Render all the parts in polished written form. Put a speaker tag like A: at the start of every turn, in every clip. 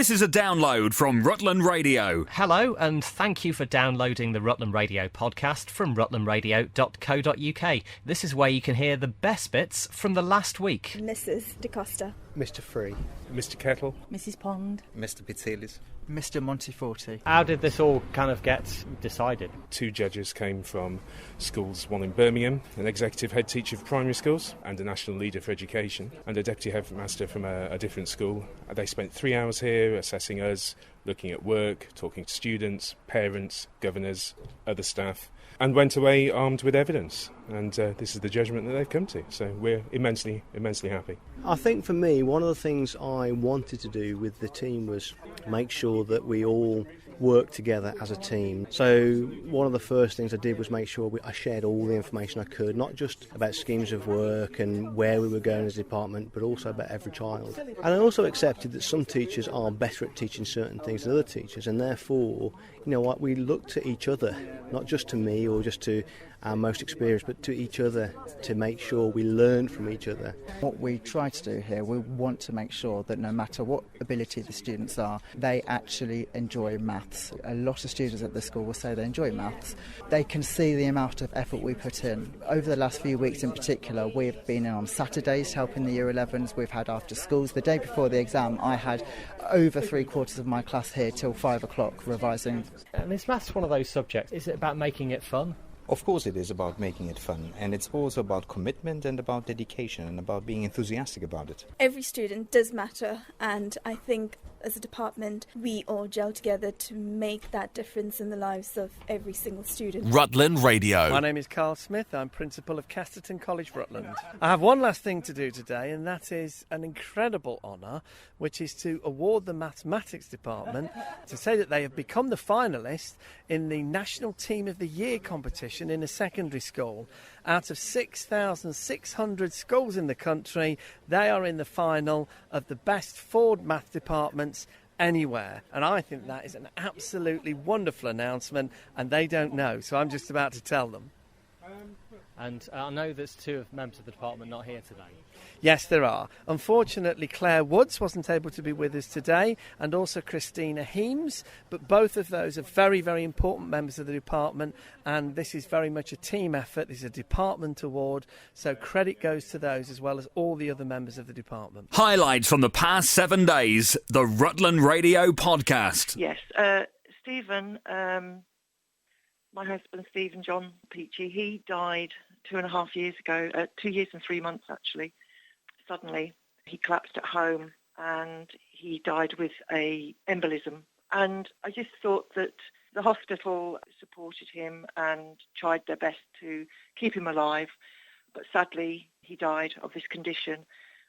A: This is a download from Rutland Radio.
B: Hello, and thank you for downloading the Rutland Radio podcast from rutlandradio.co.uk. This is where you can hear the best bits from the last week.
C: Mrs. DeCosta.
D: Mr. Free.
E: Mr. Kettle.
F: Mrs. Pond.
G: Mr. Pizzelis.
H: Mr. Monteforti.
B: How did this all kind of get decided?
E: 2 judges came from schools, one in Birmingham, an executive head teacher for primary schools and a national leader for education, and a deputy headmaster from a different school. They spent 3 hours here assessing us, looking at work, talking to students, parents, governors, other staff, and went away armed with evidence. And this is the judgment that they've come to. So we're immensely happy.
D: I think for me, one of the things I wanted to do with the team was make sure that we all work together as a team. So one of the first things I did was make sure I shared all the information I could, not just about schemes of work and where we were going as a department, but also about every child. And I also accepted that some teachers are better at teaching certain things than other teachers, and therefore, you know what, we look to each other, not just to me or just to our most experienced, but to each other to make sure we learn from each other.
H: What we try to do here, we want to make sure that no matter what ability the students are, they actually enjoy maths. A lot of students at the school will say they enjoy maths. They can see the amount of effort we put in. Over the last few weeks in particular, we've been in on Saturdays helping the Year 11s, we've had after schools. The day before the exam, I had over 3/4 of my class here till 5 o'clock revising.
B: And is maths one of those subjects? Is it about making it fun?
G: Of course it is about making it fun, and it's also about commitment and about dedication and about being enthusiastic about it.
C: Every student does matter, and I think as a department we all gel together to make that difference in the lives of every single student.
A: Rutland Radio.
I: My name is Carl Smith. I'm Principal of Casterton College, Rutland. I have one last thing to do today, and that is an incredible honour, which is to award the Mathematics Department to say that they have become the finalists in the National Team of the Year competition in a secondary school. Out of 6,600 schools in the country, they are in the final of the best Ford math departments anywhere. And I think that is an absolutely wonderful announcement, and they don't know, so I'm just about to tell them.
B: And I know there's 2 members of the department not here today.
I: Yes, there are. Unfortunately, Claire Woods wasn't able to be with us today, and also Christina Heames, but both of those are very, very important members of the department, and this is very much a team effort. This is a department award, so credit goes to those as well as all the other members of the department.
A: Highlights from the past 7 days, the Rutland Radio podcast.
F: Yes, Stephen, my husband Stephen John Peachy, he died 2.5 years ago, 2 years and 3 months actually. Suddenly he collapsed at home and he died with a embolism, and I just thought that the hospital supported him and tried their best to keep him alive, but sadly he died of this condition.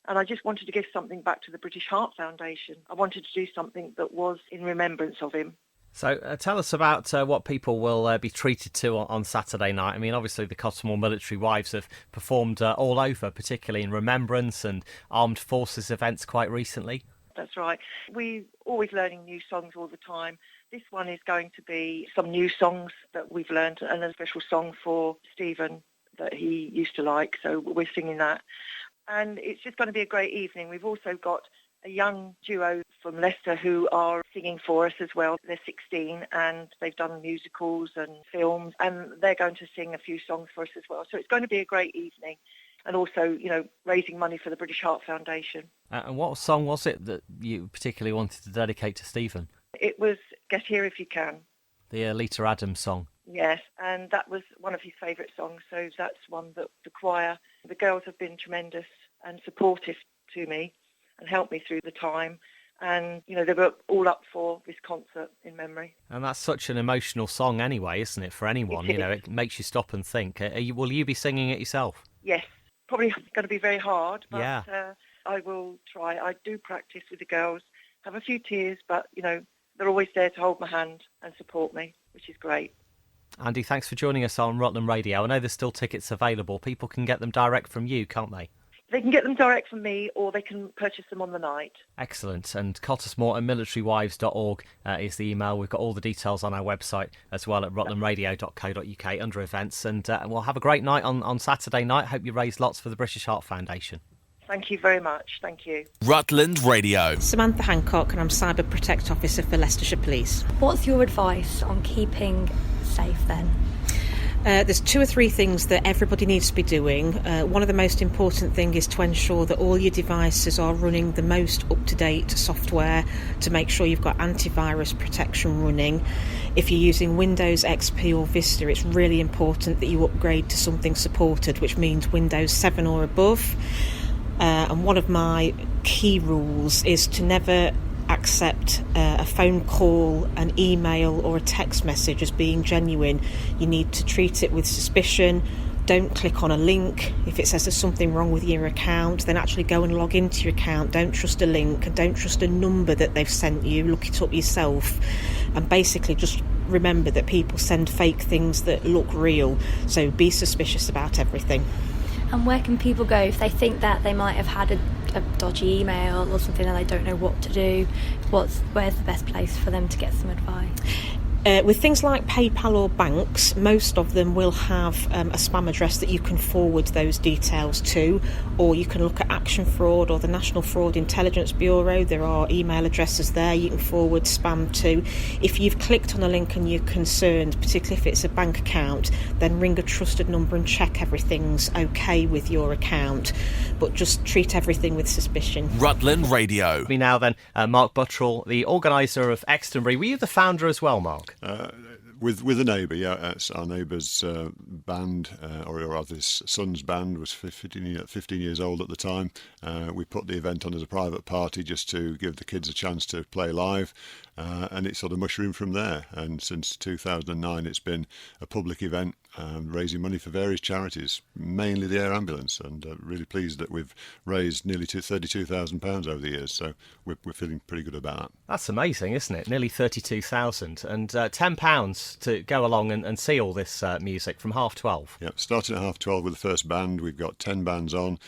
F: And I just wanted to give something back to the British Heart Foundation. I wanted to do something that was in remembrance of him.
B: So tell us about what people will be treated to on Saturday night. I mean, obviously the Cottesmore Military Wives have performed all over, particularly in remembrance and armed forces events quite recently.
F: That's right. We're always learning new songs all the time. This one is going to be some new songs that we've learned, and a special song for Stephen that he used to like, so we're singing that. And it's just going to be a great evening. We've also got a young duo from Leicester who are singing for us as well. They're 16 and they've done musicals and films, and they're going to sing a few songs for us as well. So it's going to be a great evening, and also, you know, raising money for the British Heart Foundation.
B: And what song was it that you particularly wanted to dedicate to Stephen?
F: It was Get Here If You Can.
B: The Lita Adams song.
F: Yes, and that was one of his favourite songs, so that's one that the choir, the girls have been tremendous and supportive to me and helped me through the time. And, you know, they were all up for this concert in memory.
B: And that's such an emotional song anyway, isn't it, for anyone? You know, it makes you stop and think. Will you be singing it yourself?
F: Yes, probably going to be very hard, but
B: yeah.
F: I will try. I do practice with the girls, have a few tears, but, you know, they're always there to hold my hand and support me, which is great.
B: Andy, thanks for joining us on Rutland Radio. I know there's still tickets available. People can get them direct from you, can't they?
F: They can get them direct from me, or they can purchase them on the night.
B: Excellent. And Cottesmore and militarywives.org is the email. We've got all the details on our website as well at rutlandradio.co.uk under events. And we'll have a great night on Saturday night. Hope you raise lots for the British Heart Foundation.
F: Thank you very much. Thank you.
A: Rutland Radio.
J: Samantha Hancock, and I'm Cyber Protect Officer for Leicestershire Police.
K: What's your advice on keeping safe then?
J: There's 2 or 3 things that everybody needs to be doing. One of the most important thing is to ensure that all your devices are running the most up-to-date software to make sure you've got antivirus protection running. If you're using Windows XP or Vista, it's really important that you upgrade to something supported, which means Windows 7 or above. And one of my key rules is to never accept a phone call, an email or a text message as being genuine. You need to treat it with suspicion. Don't click on a link. If it says there's something wrong with your account, then actually go and log into your account. Don't trust a link and don't trust a number that they've sent you. Look it up yourself. And basically just remember that people send fake things that look real. So be suspicious about everything.
K: And where can people go if they think that they might have had a dodgy email or something and they don't know what to do? Where's the best place for them to get some advice?
J: With things like PayPal or banks, most of them will have a spam address that you can forward those details to, or you can look at Action Fraud or the National Fraud Intelligence Bureau. There are email addresses there you can forward spam to. If you've clicked on a link and you're concerned, particularly if it's a bank account, then ring a trusted number and check everything's okay with your account. But just treat everything with suspicion.
A: Rutland Radio.
B: Me now then, Mark Buttrell, the organiser of Extonbury. Were you the founder as well, Mark?
L: With a neighbour, yeah. It's our neighbour's band, or rather his son's band, was 15 years old at the time. We put the event on as a private party just to give the kids a chance to play live, and it sort of mushroomed from there. And since 2009, it's been a public event raising money for various charities, mainly the air ambulance, and really pleased that we've raised nearly £32,000 over the years, so we're feeling pretty good about that.
B: That's amazing, isn't it? Nearly 32,000 and £10 to go along and see all this music from 12:30.
L: Yeah, starting at 12:30 with the first band. We've got 10 bands on,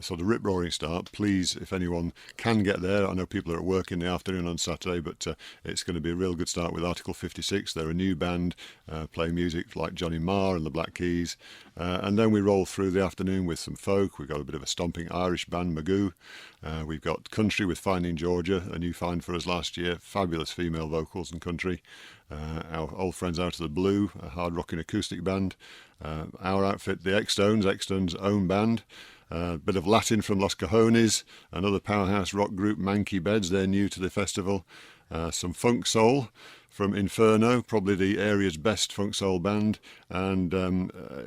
L: sort of rip-roaring start. Please, if anyone can get there, I know people are at work in the afternoon on Saturday, but it's going to be a real good start with Article 56. They're a new band, playing music like Johnny Marr and the Black Keys, and then we roll through the afternoon with some folk. We've got a bit of a stomping Irish band, Magoo. We've got country with Finding Georgia, a new find for us last year. Fabulous female vocals and country. Our old friends Out of the Blue, a hard rocking acoustic band. Our outfit, the Extones' own band. A bit of Latin from Los Cajones, another powerhouse rock group, Manky Beds. They're new to the festival. Some funk soul from Inferno, probably the area's best funk soul band, and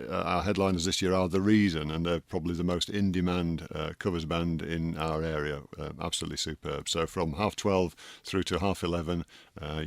L: our headliners this year are The Reason, and they're probably the most in-demand covers band in our area. Absolutely superb. So from 12:30 through to 11:30,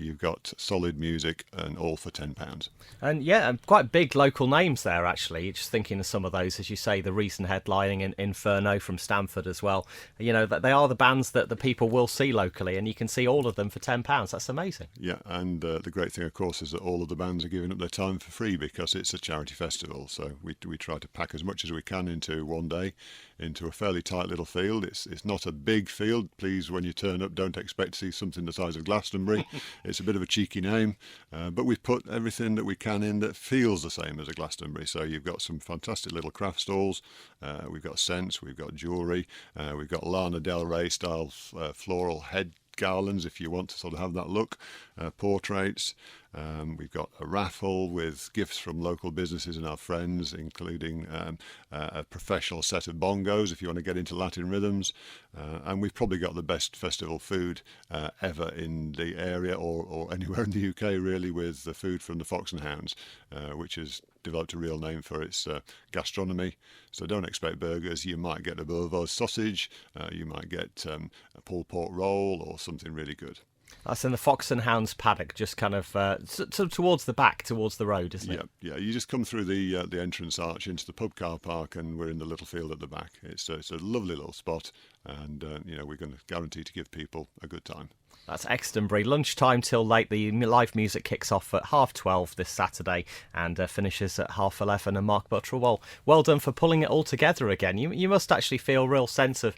L: you've got solid music, and all for £10.
B: And yeah, quite big local names there, actually. Just thinking of some of those, as you say, The Reason headlining, in Inferno from Stamford as well. You know, that they are the bands that the people will see locally, and you can see all of them for £10. That's amazing.
L: Yeah, and the great thing, of course, is that all of the bands are giving up their time for free because it's a charity festival. So we try to pack as much as we can into one day, into a fairly tight little field. It's not a big field. Please, when you turn up, don't expect to see something the size of Glastonbury. It's a bit of a cheeky name, but we've put everything that we can in that feels the same as a Glastonbury. So you've got some fantastic little craft stalls. We've got scents, we've got jewellery, we've got Lana Del Rey style floral head garlands if you want to sort of have that look, portraits. We've got a raffle with gifts from local businesses and our friends, including a professional set of bongos if you want to get into Latin rhythms. And we've probably got the best festival food ever in the area or anywhere in the UK, really, with the food from the Fox and Hounds, which has developed a real name for its gastronomy. So don't expect burgers. You might get a Beauvais sausage, you might get a pulled pork roll or something really good.
B: That's in the Fox and Hounds paddock, just kind of towards the back, towards the road, isn't it?
L: Yeah. You just come through the entrance arch into the pub car park, and we're in the little field at the back. It's a lovely little spot, and we're going to guarantee to give people a good time.
B: That's Extonbury. Lunchtime till late. The live music kicks off at 12:30 this Saturday and finishes at 11:30. And Mark Buttrell, well done for pulling it all together again. You must actually feel a real sense of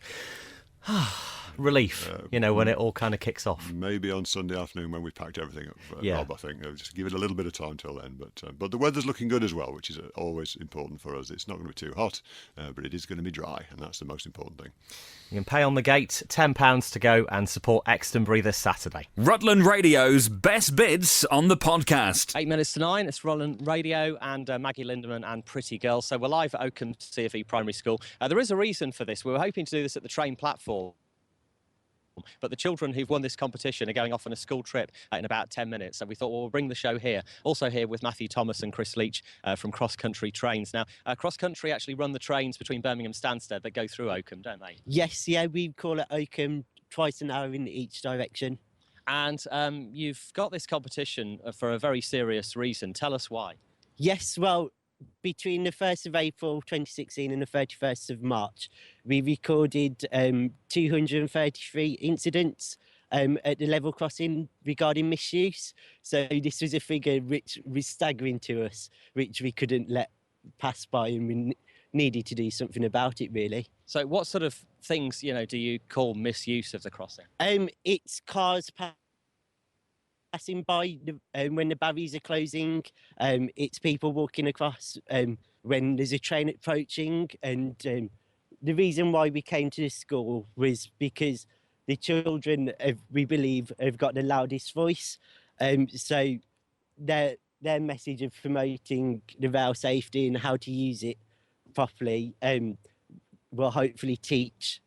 B: relief, when it all kind of kicks off.
L: Maybe on Sunday afternoon when we packed everything up,
B: Yeah.
L: Rob, I think. Just give it a little bit of time till then. But the weather's looking good as well, which is always important for us. It's not going to be too hot, but it is going to be dry, and that's the most important thing.
B: You can pay on the gate, £10 to go, and support Extonbury this Saturday.
A: Rutland Radio's best bits on the podcast.
B: 8 minutes to 9, it's Rutland Radio and Maggie Lindemann and Pretty Girl. So we're live at Oakham CFE Primary School. There is a reason for this. We were hoping to do this at the train platform, but the children who've won this competition are going off on a school trip in about 10 minutes. So we thought, well, we'll bring the show here. Also here with Matthew Thomas and Chris Leach from Cross Country Trains. Now, Cross Country actually run the trains between Birmingham and Stansted that go through Oakham, don't they?
M: Yes, yeah, we call it Oakham twice an hour in each direction.
B: And you've got this competition for a very serious reason. Tell us why.
M: Yes, well, between the 1st of April 2016 and the 31st of March, we recorded 233 incidents at the level crossing regarding misuse. So this was a figure which was staggering to us, which we couldn't let pass by, and we needed to do something about it, really.
B: So what sort of things, do you call misuse of the crossing?
M: It's cars passing by when the barriers are closing. It's people walking across when there's a train approaching. And the reason why we came to this school was because the children, we believe, have got the loudest voice. So their message of promoting the rail safety and how to use it properly will hopefully teach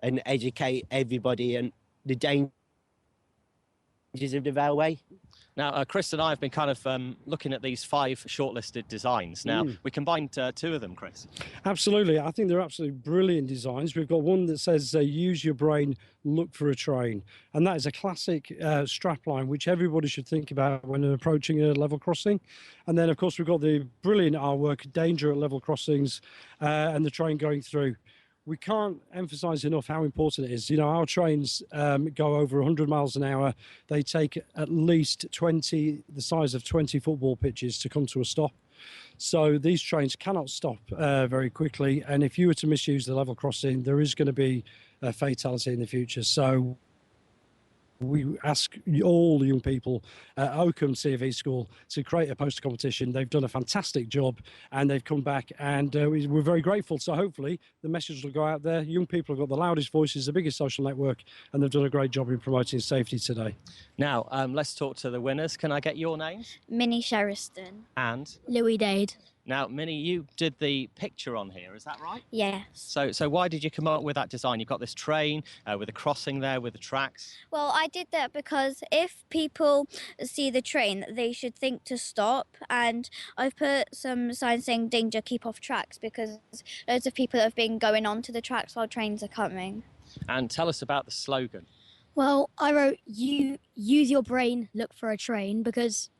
M: and educate everybody and the dangers of the railway.
B: Now, Chris and I have been kind of looking at these 5 shortlisted designs. Now, we combined 2 of them, Chris.
N: Absolutely. I think they're absolutely brilliant designs. We've got one that says, use your brain, look for a train. And that is a classic strapline, which everybody should think about when approaching a level crossing. And then, of course, we've got the brilliant artwork, danger at level crossings, and the train going through. We can't emphasise enough how important it is. Our trains go over 100 miles an hour. They take at least the size of 20 football pitches to come to a stop. So these trains cannot stop very quickly. And if you were to misuse the level crossing, there is going to be a fatality in the future. So we ask all the young people at Oakham CFE School to create a poster competition. They've done a fantastic job, and they've come back, and we're very grateful. So hopefully the message will go out there. Young people have got the loudest voices, the biggest social network, and they've done a great job in promoting safety today.
B: Now, let's talk to the winners. Can I get your names?
O: Minnie Sheriston.
B: And?
O: Louis Dade.
B: Now, Minnie, you did the picture on here, is that right?
O: Yes.
B: So why did you come up with that design? You've got this train with a crossing there with the tracks.
O: Well, I did that because if people see the train, they should think to stop. And I've put some signs saying danger, keep off tracks, because loads of people have been going onto the tracks while trains are coming.
B: And tell us about the slogan.
P: Well, I wrote, use your brain, look for a train, because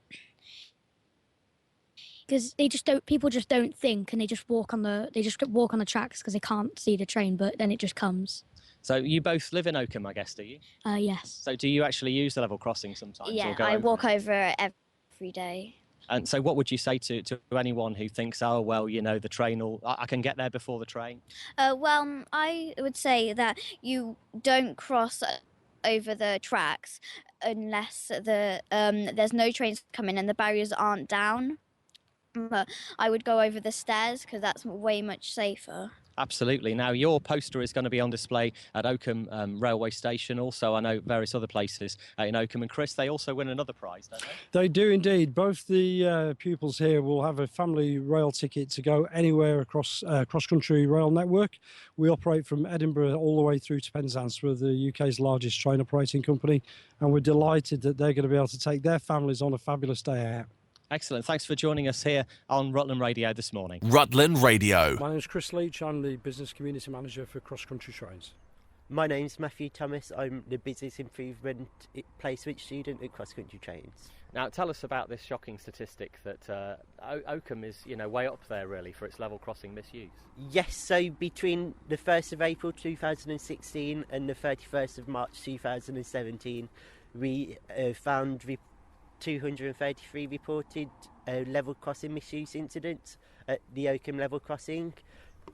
P: people just don't think, and they just walk on the tracks because they can't see the train, but then it just comes.
B: So you both live in Oakham, I guess, do you?
P: Yes.
B: So do you actually use the level crossing sometimes?
O: Yeah,
B: or go
O: I
B: over
O: walk
B: it?
O: over it every day.
B: And so what would you say to anyone who thinks, oh, well, the train I can get there before the train?
O: Well, I would say that you don't cross over the tracks unless there's no trains coming and the barriers aren't down. But I would go over the stairs because that's way much safer.
B: Absolutely. Now, your poster is going to be on display at Oakham Railway Station. Also, I know various other places in Oakham. And Chris, they also win another prize, don't they?
N: They do indeed. Both the pupils here will have a family rail ticket to go anywhere across cross-country rail network. We operate from Edinburgh all the way through to Penzance. We're the UK's largest train operating company, and we're delighted that they're going to be able to take their families on a fabulous day out.
B: Excellent. Thanks for joining us here on Rutland Radio this morning.
A: Rutland Radio.
N: My name's Chris Leach. I'm the Business Community Manager for Cross Country Trains.
M: My name's Matthew Thomas. I'm the Business Improvement Placement Student at Cross Country Trains.
B: Now, tell us about this shocking statistic that Oakham is, way up there, really, for its level crossing misuse.
M: Yes, so between the 1st of April 2016 and the 31st of March 2017, we found 233 reported level crossing misuse incidents at the Oakham level crossing.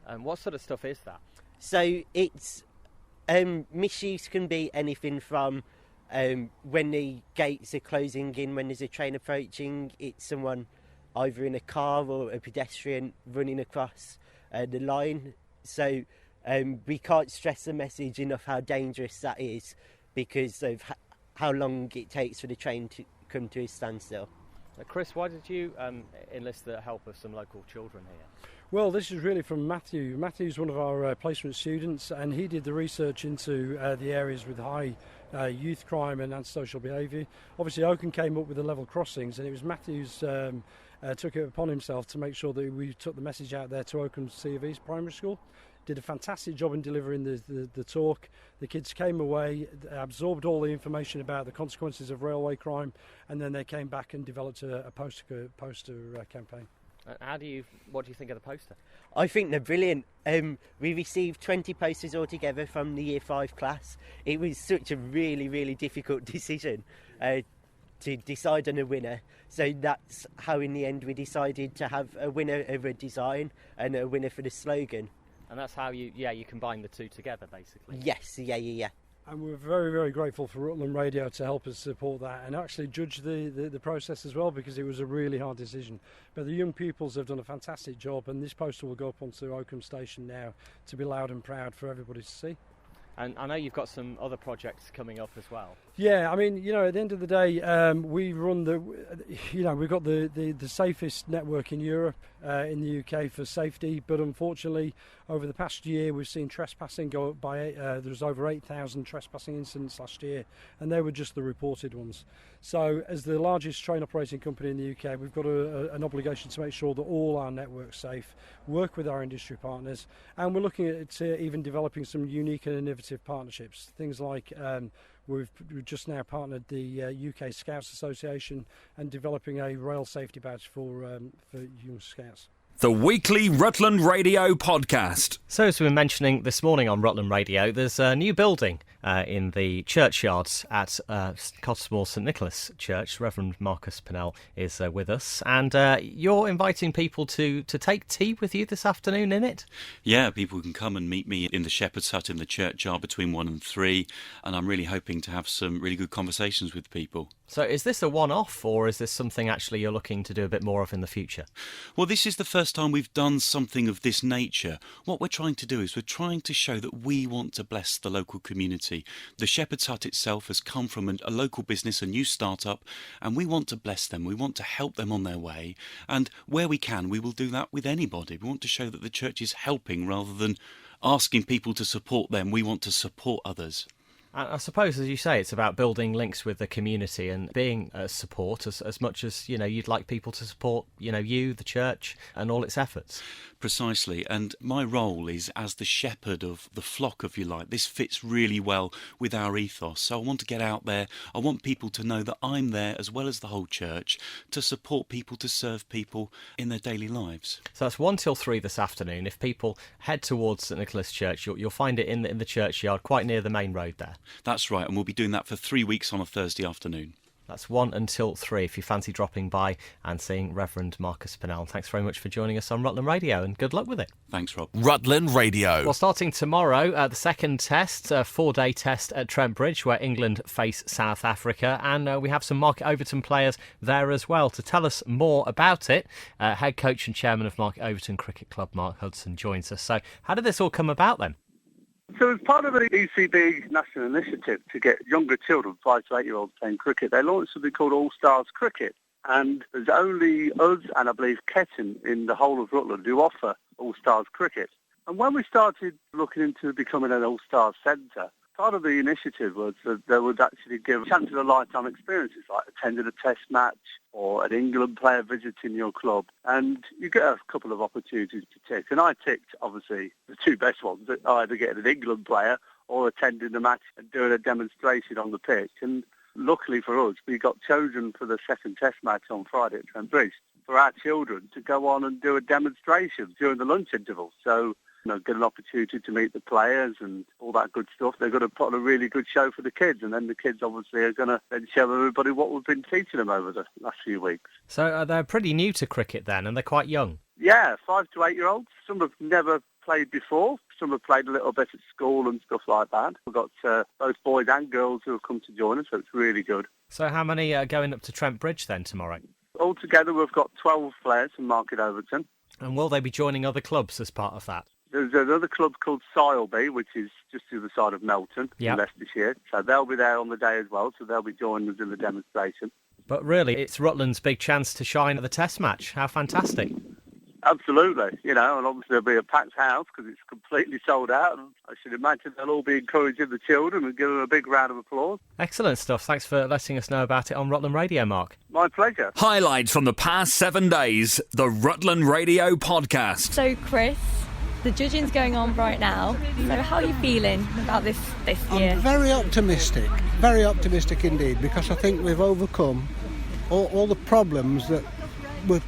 B: And what sort of stuff is that?
M: So it's Misuse can be anything from when the gates are closing in, when there's a train approaching, it's someone either in a car or a pedestrian running across the line. So we can't stress the message enough how dangerous that is because of how long it takes for the train to come to a standstill.
B: Chris, why did you enlist the help of some local children here?
N: Well, this is really from Matthew. Matthew's one of our placement students, and he did the research into the areas with high youth crime and antisocial behaviour. Obviously, Oakham came up with the level crossings, and it was Matthew's took it upon himself to make sure that we took the message out there to Oakham C of E's primary school. Did a fantastic job in delivering the talk. The kids came away, absorbed all the information about the consequences of railway crime, and then they came back and developed a poster campaign.
B: What do you think of the poster?
M: I think they're brilliant. We received 20 posters altogether from the Year 5 class. It was such a really, really difficult decision to decide on a winner. So that's how in the end we decided to have a winner of a design and a winner for the slogan.
B: And that's how you combine the two together, basically.
M: Yes, yeah.
N: And we're very, very grateful for Rutland Radio to help us support that and actually judge the process as well, because it was a really hard decision. But the young pupils have done a fantastic job, and this poster will go up onto Oakham Station now to be loud and proud for everybody to see.
B: And I know you've got some other projects coming up as well.
N: Yeah, I mean, at the end of the day, we run we've got the safest network in Europe, in the UK for safety, but unfortunately, over the past year, we've seen trespassing go up by, there was over 8,000 trespassing incidents last year, and they were just the reported ones. So, as the largest train operating company in the UK, we've got an obligation to make sure that all our network's safe, work with our industry partners, and we're looking at even developing some unique and innovative partnerships. Things like we've just now partnered the UK Scouts Association and developing a rail safety badge for young scouts.
A: The weekly Rutland Radio podcast.
B: So, as we were mentioning this morning on Rutland Radio, there's a new building in the churchyards at Cottesmore St Nicholas Church. Reverend Marcus Pinnell is with us, and you're inviting people to take tea with you this afternoon in it?
Q: Yeah, people can come and meet me in the Shepherd's Hut in the churchyard between 1 and 3, and I'm really hoping to have some really good conversations with people.
B: So is this a one-off, or is this something actually you're looking to do a bit more of in the future?
Q: Well, this is the first time we've done something of this nature. What we're trying to do is we're trying to show that we want to bless the local community. The Shepherd's Hut itself has come from a local business, a new start-up, and we want to bless them. We want to help them on their way, and where we can, we will do that with anybody. We want to show that the church is helping rather than asking people to support them. We want to support others.
B: I suppose, as you say, it's about building links with the community and being a support as much as, you'd like people to support, you, the church, and all its efforts.
Q: Precisely, and my role is as the shepherd of the flock, if you like. This fits really well with our ethos, so I want to get out there. I want people to know that I'm there, as well as the whole church, to support people, to serve people in their daily lives.
B: So that's 1 till 3 this afternoon. If people head towards St Nicholas Church, you'll find it in the churchyard, quite near the main road there.
Q: That's right, and we'll be doing that for 3 weeks on a Thursday afternoon.
B: That's 1 until 3 if you fancy dropping by and seeing Reverend Marcus Pinnell. Thanks very much for joining us on Rutland Radio, and good luck with it.
Q: Thanks, Rob.
A: Rutland Radio.
B: Well, starting tomorrow, the second test, a 4-day test at Trent Bridge, where England face South Africa, and we have some Market Overton players there as well. To tell us more about it, head coach and chairman of Market Overton Cricket Club, Mark Hudson, joins us. So how did this all come about then?
R: So as part of the ECB national initiative to get younger children, 5 to 8-year-olds, playing cricket, they launched something called All Stars Cricket. And there's only us and I believe Ketton in the whole of Rutland who offer All Stars Cricket. And when we started looking into becoming an All Stars centre, part of the initiative was that they would actually give chances of lifetime experiences like attending a test match or an England player visiting your club. And you get a couple of opportunities to tick. And I ticked, obviously, the 2 best ones, either getting an England player or attending the match and doing a demonstration on the pitch. And luckily for us, we got chosen for the second test match on Friday at Trent Bridge for our children to go on and do a demonstration during the lunch interval. So, get an opportunity to meet the players and all that good stuff. They're going to put on a really good show for the kids, and then the kids obviously are going to then show everybody what we've been teaching them over the last few weeks.
B: So they're pretty new to cricket then, and they're quite young?
R: Yeah, 5 to 8-year-olds. Some have never played before, Some have played a little bit at school and stuff like that. We've got both boys and girls who have come to join us, so it's really good.
B: So how many are going up to Trent Bridge then tomorrow?
R: Altogether, we've got 12 players from Market Overton.
B: And will they be joining other clubs as part of that?
R: There's another club called Sileby, which is just to the side of Melton in Leicestershire. So they'll be there on the day as well, so they'll be joining us in the demonstration.
B: But really, it's Rutland's big chance to shine at the Test match. How fantastic.
R: Absolutely, and obviously there'll be a packed house because it's completely sold out. And I should imagine they'll all be encouraging the children and give them a big round of applause.
B: Excellent stuff. Thanks for letting us know about it on Rutland Radio, Mark.
R: My pleasure.
A: Highlights from the past 7 days, the Rutland Radio Podcast.
S: So, Chris, the judging's going on right now. So how are you feeling about this year?
T: I'm very optimistic indeed, because I think we've overcome all the problems that were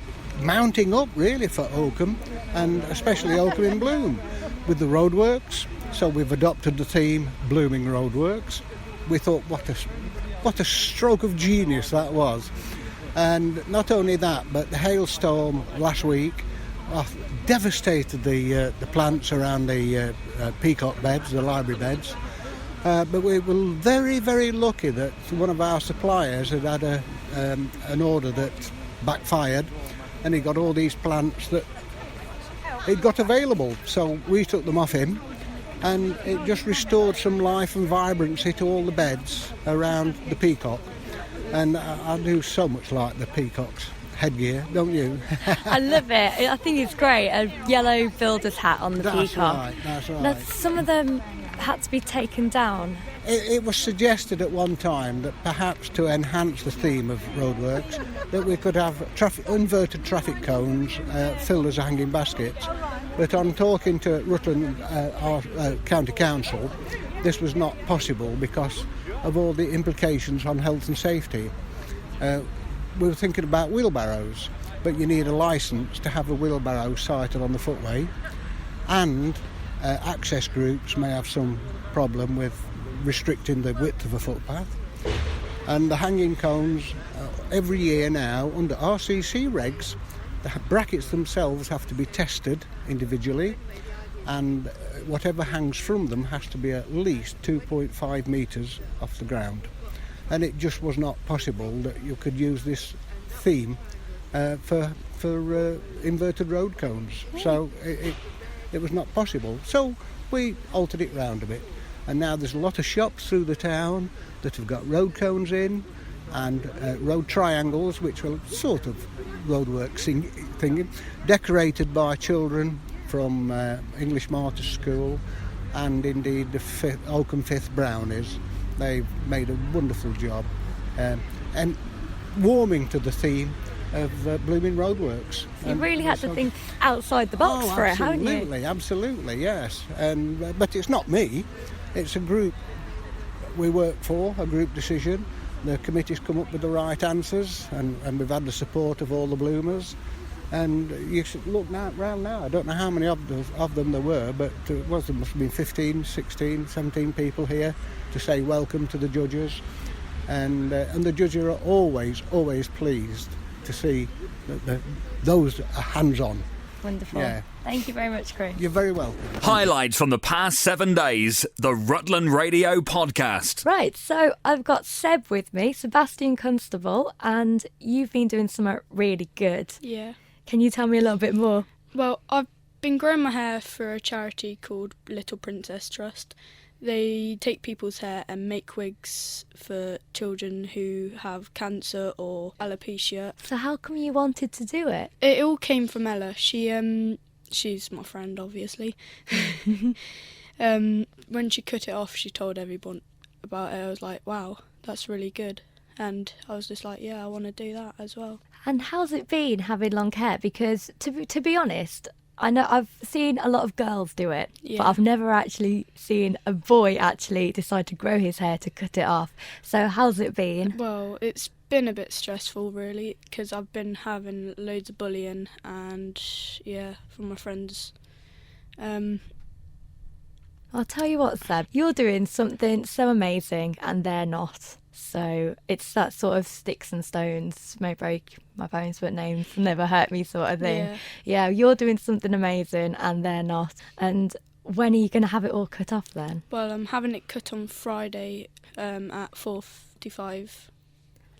T: mounting up really for Oakham, and especially Oakham in Bloom, with the roadworks. So we've adopted the theme Blooming Roadworks. We thought what a stroke of genius that was. And not only that, but the hailstorm last week devastated the plants around the peacock beds, the library beds. But we were very, very lucky that one of our suppliers had an order that backfired, and he got all these plants that he'd got available. So we took them off him, and it just restored some life and vibrancy to all the beds around the peacock. And I do so much like the peacock's headgear, don't you?
S: I love it. I think it's great. A yellow builder's hat on the peacock.
T: That's right.
S: Now, some of them had to be taken down.
T: It was suggested at one time that perhaps to enhance the theme of roadworks, that we could have inverted traffic cones filled as hanging baskets. But on talking to Rutland, our county council, this was not possible because of all the implications on health and safety. We were thinking about wheelbarrows, but you need a licence to have a wheelbarrow sited on the footway, and access groups may have some problem with restricting the width of a footpath. And the hanging cones, every year now, under RCC regs, the brackets themselves have to be tested individually, and whatever hangs from them has to be at least 2.5 metres off the ground. And it just was not possible that you could use this theme for inverted road cones. So it was not possible. So we altered it round a bit. And now there's a lot of shops through the town that have got road cones in, and road triangles, which are sort of roadwork thing, decorated by children from English Martyr School and indeed the Oakham Fifth Brownies. They've made a wonderful job and warming to the theme of Blooming Roadworks.
S: You really had to think outside the box for it, haven't you?
T: Absolutely, yes. And but it's not me. It's a group we work for, a group decision. The committee's come up with the right answers, and we've had the support of all the bloomers. And you should look round now. I don't know how many of them there were, but there must have been 15, 16, 17 people here to say welcome to the judges. And the judges are always pleased to see that those are hands-on.
S: Wonderful.
T: Yeah.
S: Thank you very much, Chris.
T: You're very welcome.
A: Highlights from the past 7 days, the Rutland Radio Podcast.
S: Right, so I've got Seb with me, Sebastian Constable, and you've been doing something really good.
U: Yeah.
S: Can you tell me a little bit more?
U: Well, I've been growing my hair for a charity called Little Princess Trust. They take people's hair and make wigs for children who have cancer or alopecia.
S: So how come you wanted to do it?
U: It all came from Ella. She's my friend, obviously. When she cut it off, she told everyone about it. I was like, wow, that's really good. And I was just like, yeah, I want to do that as well.
S: And how's it been having long hair? Because to be honest, I know I've seen a lot of girls do it, but I've never actually seen a boy actually decide to grow his hair to cut it off. So how's it been?
U: Well, it's been a bit stressful really, because I've been having loads of bullying and from my friends.
S: I'll tell you what, Seb, you're doing something so amazing and they're not. So it's that sort of sticks and stones may break my bones but names never hurt me sort of thing. Yeah, you're doing something amazing and they're not. And when are you going to have it all cut off then?
U: Well, I'm having it cut on Friday at 4:55.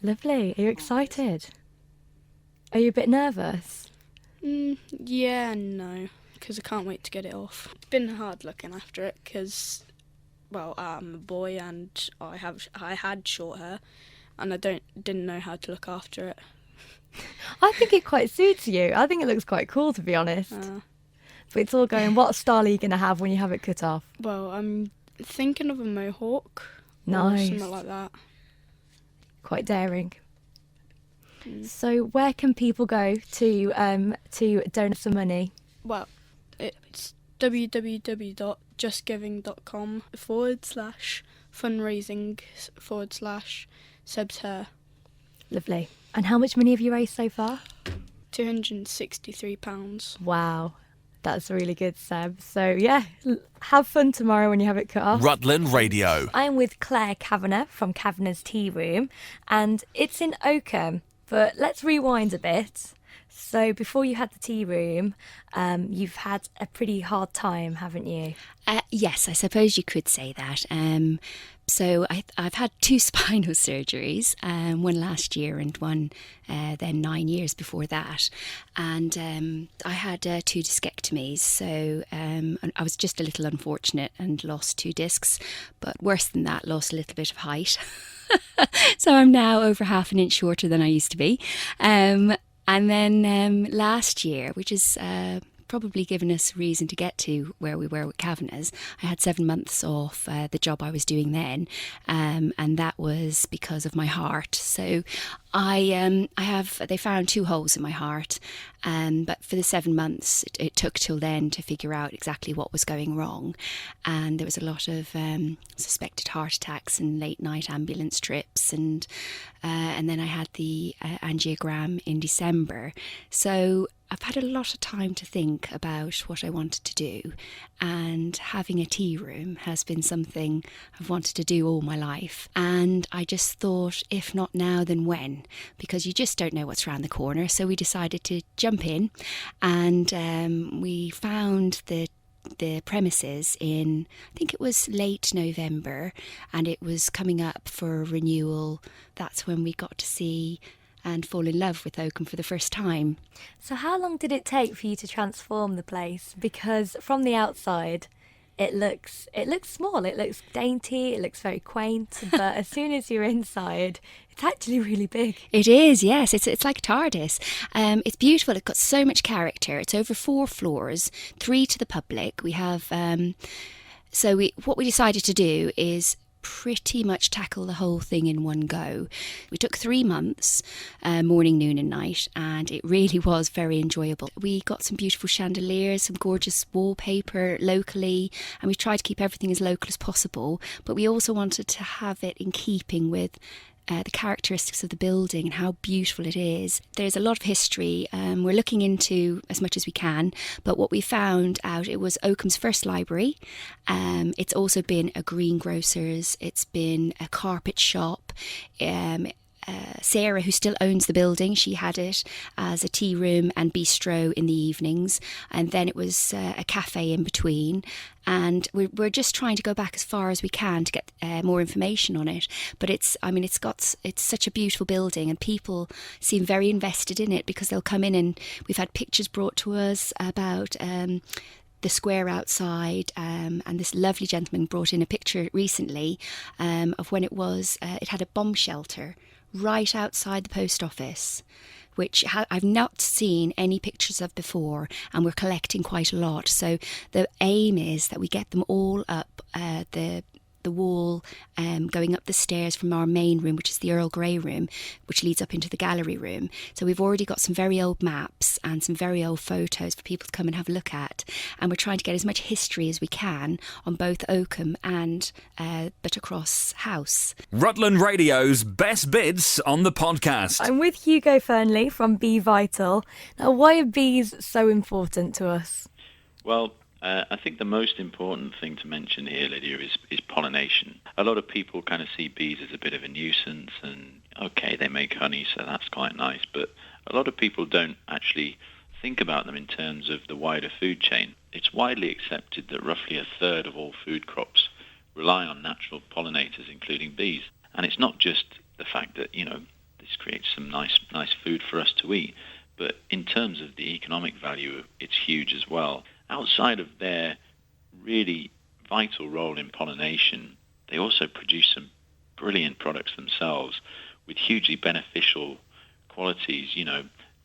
S: Lovely. Are you excited? Are you a bit nervous?
U: Yeah and no, because I can't wait to get it off. It's been hard looking after it because, well, I'm a boy and I had short hair, and I didn't know how to look after it.
S: I think it quite suits you. I think it looks quite cool, to be honest. But it's all going, what style are you going to have when you have it cut off?
U: Well, I'm thinking of a mohawk.
S: Nice.
U: Or something like that.
S: Quite daring. So where can people go to donate some money?
U: Well, it's www.justgiving.com/fundraising/Seb's hair.
S: Lovely. And how much money have you raised so far?
U: £263.
S: Wow. That's really good, Seb. So, yeah, have fun tomorrow when you have it cut off.
A: Rutland Radio.
S: I'm with Claire Kavanagh from Kavanagh's Tea Room, and it's in Oakham. But let's rewind a bit. So before you had the tea room, you've had a pretty hard time, haven't you?
E: Yes, I suppose you could say that. So I've had 2 spinal surgeries, one last year and one then 9 years before that. And I had 2 discectomies, so I was just a little unfortunate and lost 2 discs. But worse than that, lost a little bit of height. So I'm now over half an inch shorter than I used to be. And then last year, which is probably given us reason to get to where we were with Kavanagh's, I had 7 months off the job I was doing then, and that was because of my heart. So they found 2 holes in my heart, but for the 7 months it took till then to figure out exactly what was going wrong, and there was a lot of suspected heart attacks and late night ambulance trips, and then I had the angiogram in December. So I've had a lot of time to think about what I wanted to do, and having a tea room has been something I've wanted to do all my life. And I just thought, if not now, then when? Because you just don't know what's around the corner. So we decided to jump in, and we found the premises in, I think it was late November, and it was coming up for renewal. That's when we got to see and fall in love with Oakham for the first time.
S: So how long did it take for you to transform the place? Because from the outside, it looks small, it looks dainty, it looks very quaint, but as soon as you're inside, it's actually really big.
E: It is, yes. It's like TARDIS. It's beautiful. It's got so much character. It's over 4 floors, 3 to the public. We have what we decided to do is pretty much tackle the whole thing in one go. We took 3 months, morning, noon and night, and it really was very enjoyable. We got some beautiful chandeliers, some gorgeous wallpaper locally, and we tried to keep everything as local as possible, but we also wanted to have it in keeping with the characteristics of the building and how beautiful it is. There's a lot of history. We're looking into as much as we can, but what we found out, it was Oakham's first library. It's also been a greengrocer's. It's been a carpet shop. Sarah, who still owns the building, she had it as a tea room and bistro in the evenings, and then it was a cafe in between. And we're just trying to go back as far as we can to get more information on it. But it's such a beautiful building, and people seem very invested in it because they'll come in, and we've had pictures brought to us about the square outside, and this lovely gentleman brought in a picture recently of when it had a bomb shelter right outside the post office, which I've not seen any pictures of before, and we're collecting quite a lot. So the aim is that we get them all up the wall, going up the stairs from our main room, which is the Earl Grey room, which leads up into the gallery room. So we've already got some very old maps and some very old photos for people to come and have a look at, and we're trying to get as much history as we can on both Oakham and Buttercross House.
A: Rutland Radio's best bits on the podcast.
S: I'm with Hugo Fernley from Bee Vital. Now, why are bees so important to us?
V: Well, I think the most important thing to mention here, Lydia, is pollination. A lot of people kind of see bees as a bit of a nuisance, and okay, they make honey, so that's quite nice, but a lot of people don't actually think about them in terms of the wider food chain. it's widely accepted that roughly a third of all food crops rely on natural pollinators, including bees. And it's not just the fact that, this creates some nice food for us to eat, but in terms of the economic value, it's huge as well. Outside of their really vital role in pollination, they also produce some brilliant products themselves with hugely beneficial qualities,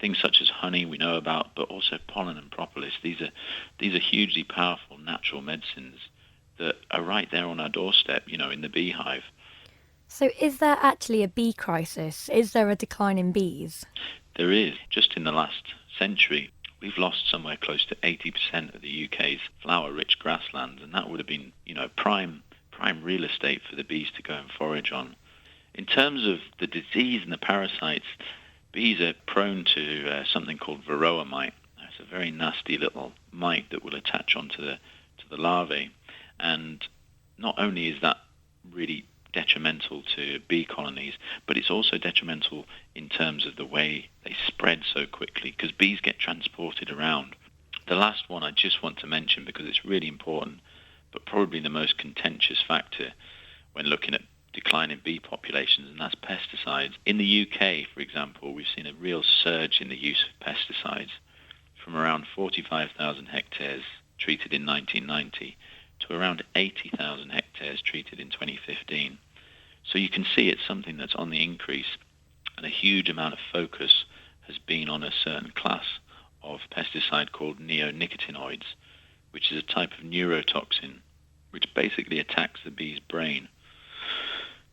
V: things such as honey we know about, but also pollen and propolis. These are hugely powerful natural medicines that are right there on our doorstep, in the beehive.
S: So is there actually a bee crisis? Is there a decline in bees?
V: There is. Just in the last century, we've lost somewhere close to 80% of the UK's flower-rich grasslands, and that would have been, prime real estate for the bees to go and forage on. In terms of the disease and the parasites, bees are prone to something called varroa mite. It's a very nasty little mite that will attach onto the larvae, and not only is that really detrimental to bee colonies, but it's also detrimental in terms of the way they spread so quickly, because bees get transported around. The last one I just want to mention, because it's really important, but probably the most contentious factor when looking at declining bee populations, and that's pesticides. In the UK, for example, we've seen a real surge in the use of pesticides from around 45,000 hectares treated in 1990 to around 80,000 hectares treated in 2015. So you can see it's something that's on the increase, and a huge amount of focus has been on a certain class of pesticide called neonicotinoids, which is a type of neurotoxin which basically attacks the bee's brain.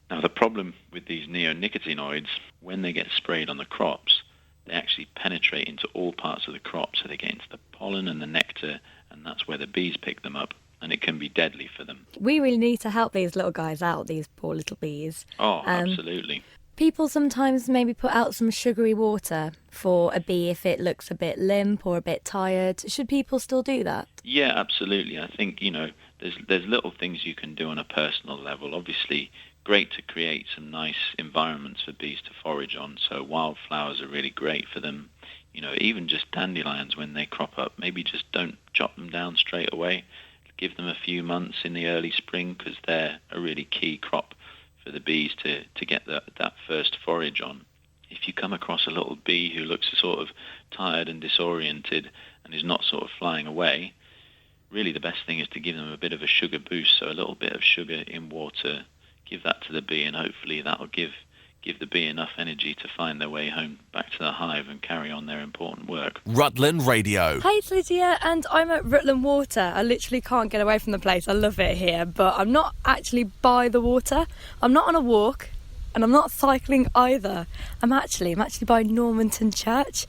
V: Now, the problem with these neonicotinoids, when they get sprayed on the crops, they actually penetrate into all parts of the crop, so they get into the pollen and the nectar, and that's where the bees pick them up, and it can be deadly for them.
S: We really need to help these little guys out, these poor little bees.
V: Oh, absolutely.
S: People sometimes maybe put out some sugary water for a bee if it looks a bit limp or a bit tired. Should people still do that?
V: Yeah, absolutely. I think, there's little things you can do on a personal level. Obviously, great to create some nice environments for bees to forage on, so wildflowers are really great for them. Even just dandelions, when they crop up, maybe just don't chop them down straight away. Give them a few months in the early spring, because they're a really key crop for the bees to get that first forage on. If you come across a little bee who looks sort of tired and disoriented and is not sort of flying away, really the best thing is to give them a bit of a sugar boost, so a little bit of sugar in water, give that to the bee, and hopefully that'll give the bee enough energy to find their way home back to the hive and carry on their important work.
A: Rutland Radio.
S: Hi, it's Lydia, and I'm at Rutland Water. I literally can't get away from the place. I love it here, but I'm not actually by the water. I'm not on a walk, and I'm not cycling either. I'm actually by Normanton Church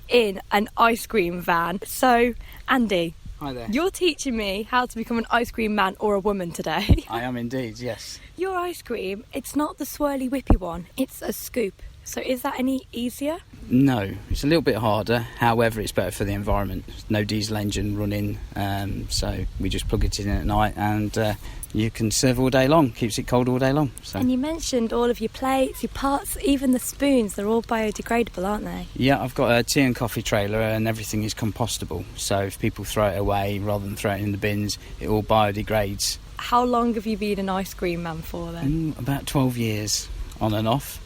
S: in an ice cream van. So, Andy.
D: Hi there.
S: You're teaching me how to become an ice cream man or a woman today.
D: I am indeed, yes.
S: Your ice cream, it's not the swirly whippy one, it's a scoop. So is that any easier?
D: No, it's a little bit harder. However, it's better for the environment. No diesel engine running, so we just plug it in at night, and you can serve all day long. Keeps it cold all day long. So.
S: And you mentioned all of your plates, your pots, even the spoons. They're all biodegradable, aren't they?
D: Yeah, I've got a tea and coffee trailer, and everything is compostable. So if people throw it away rather than throw it in the bins, it all biodegrades.
S: How long have you been an ice cream man for then?
D: About 12 years, on and off.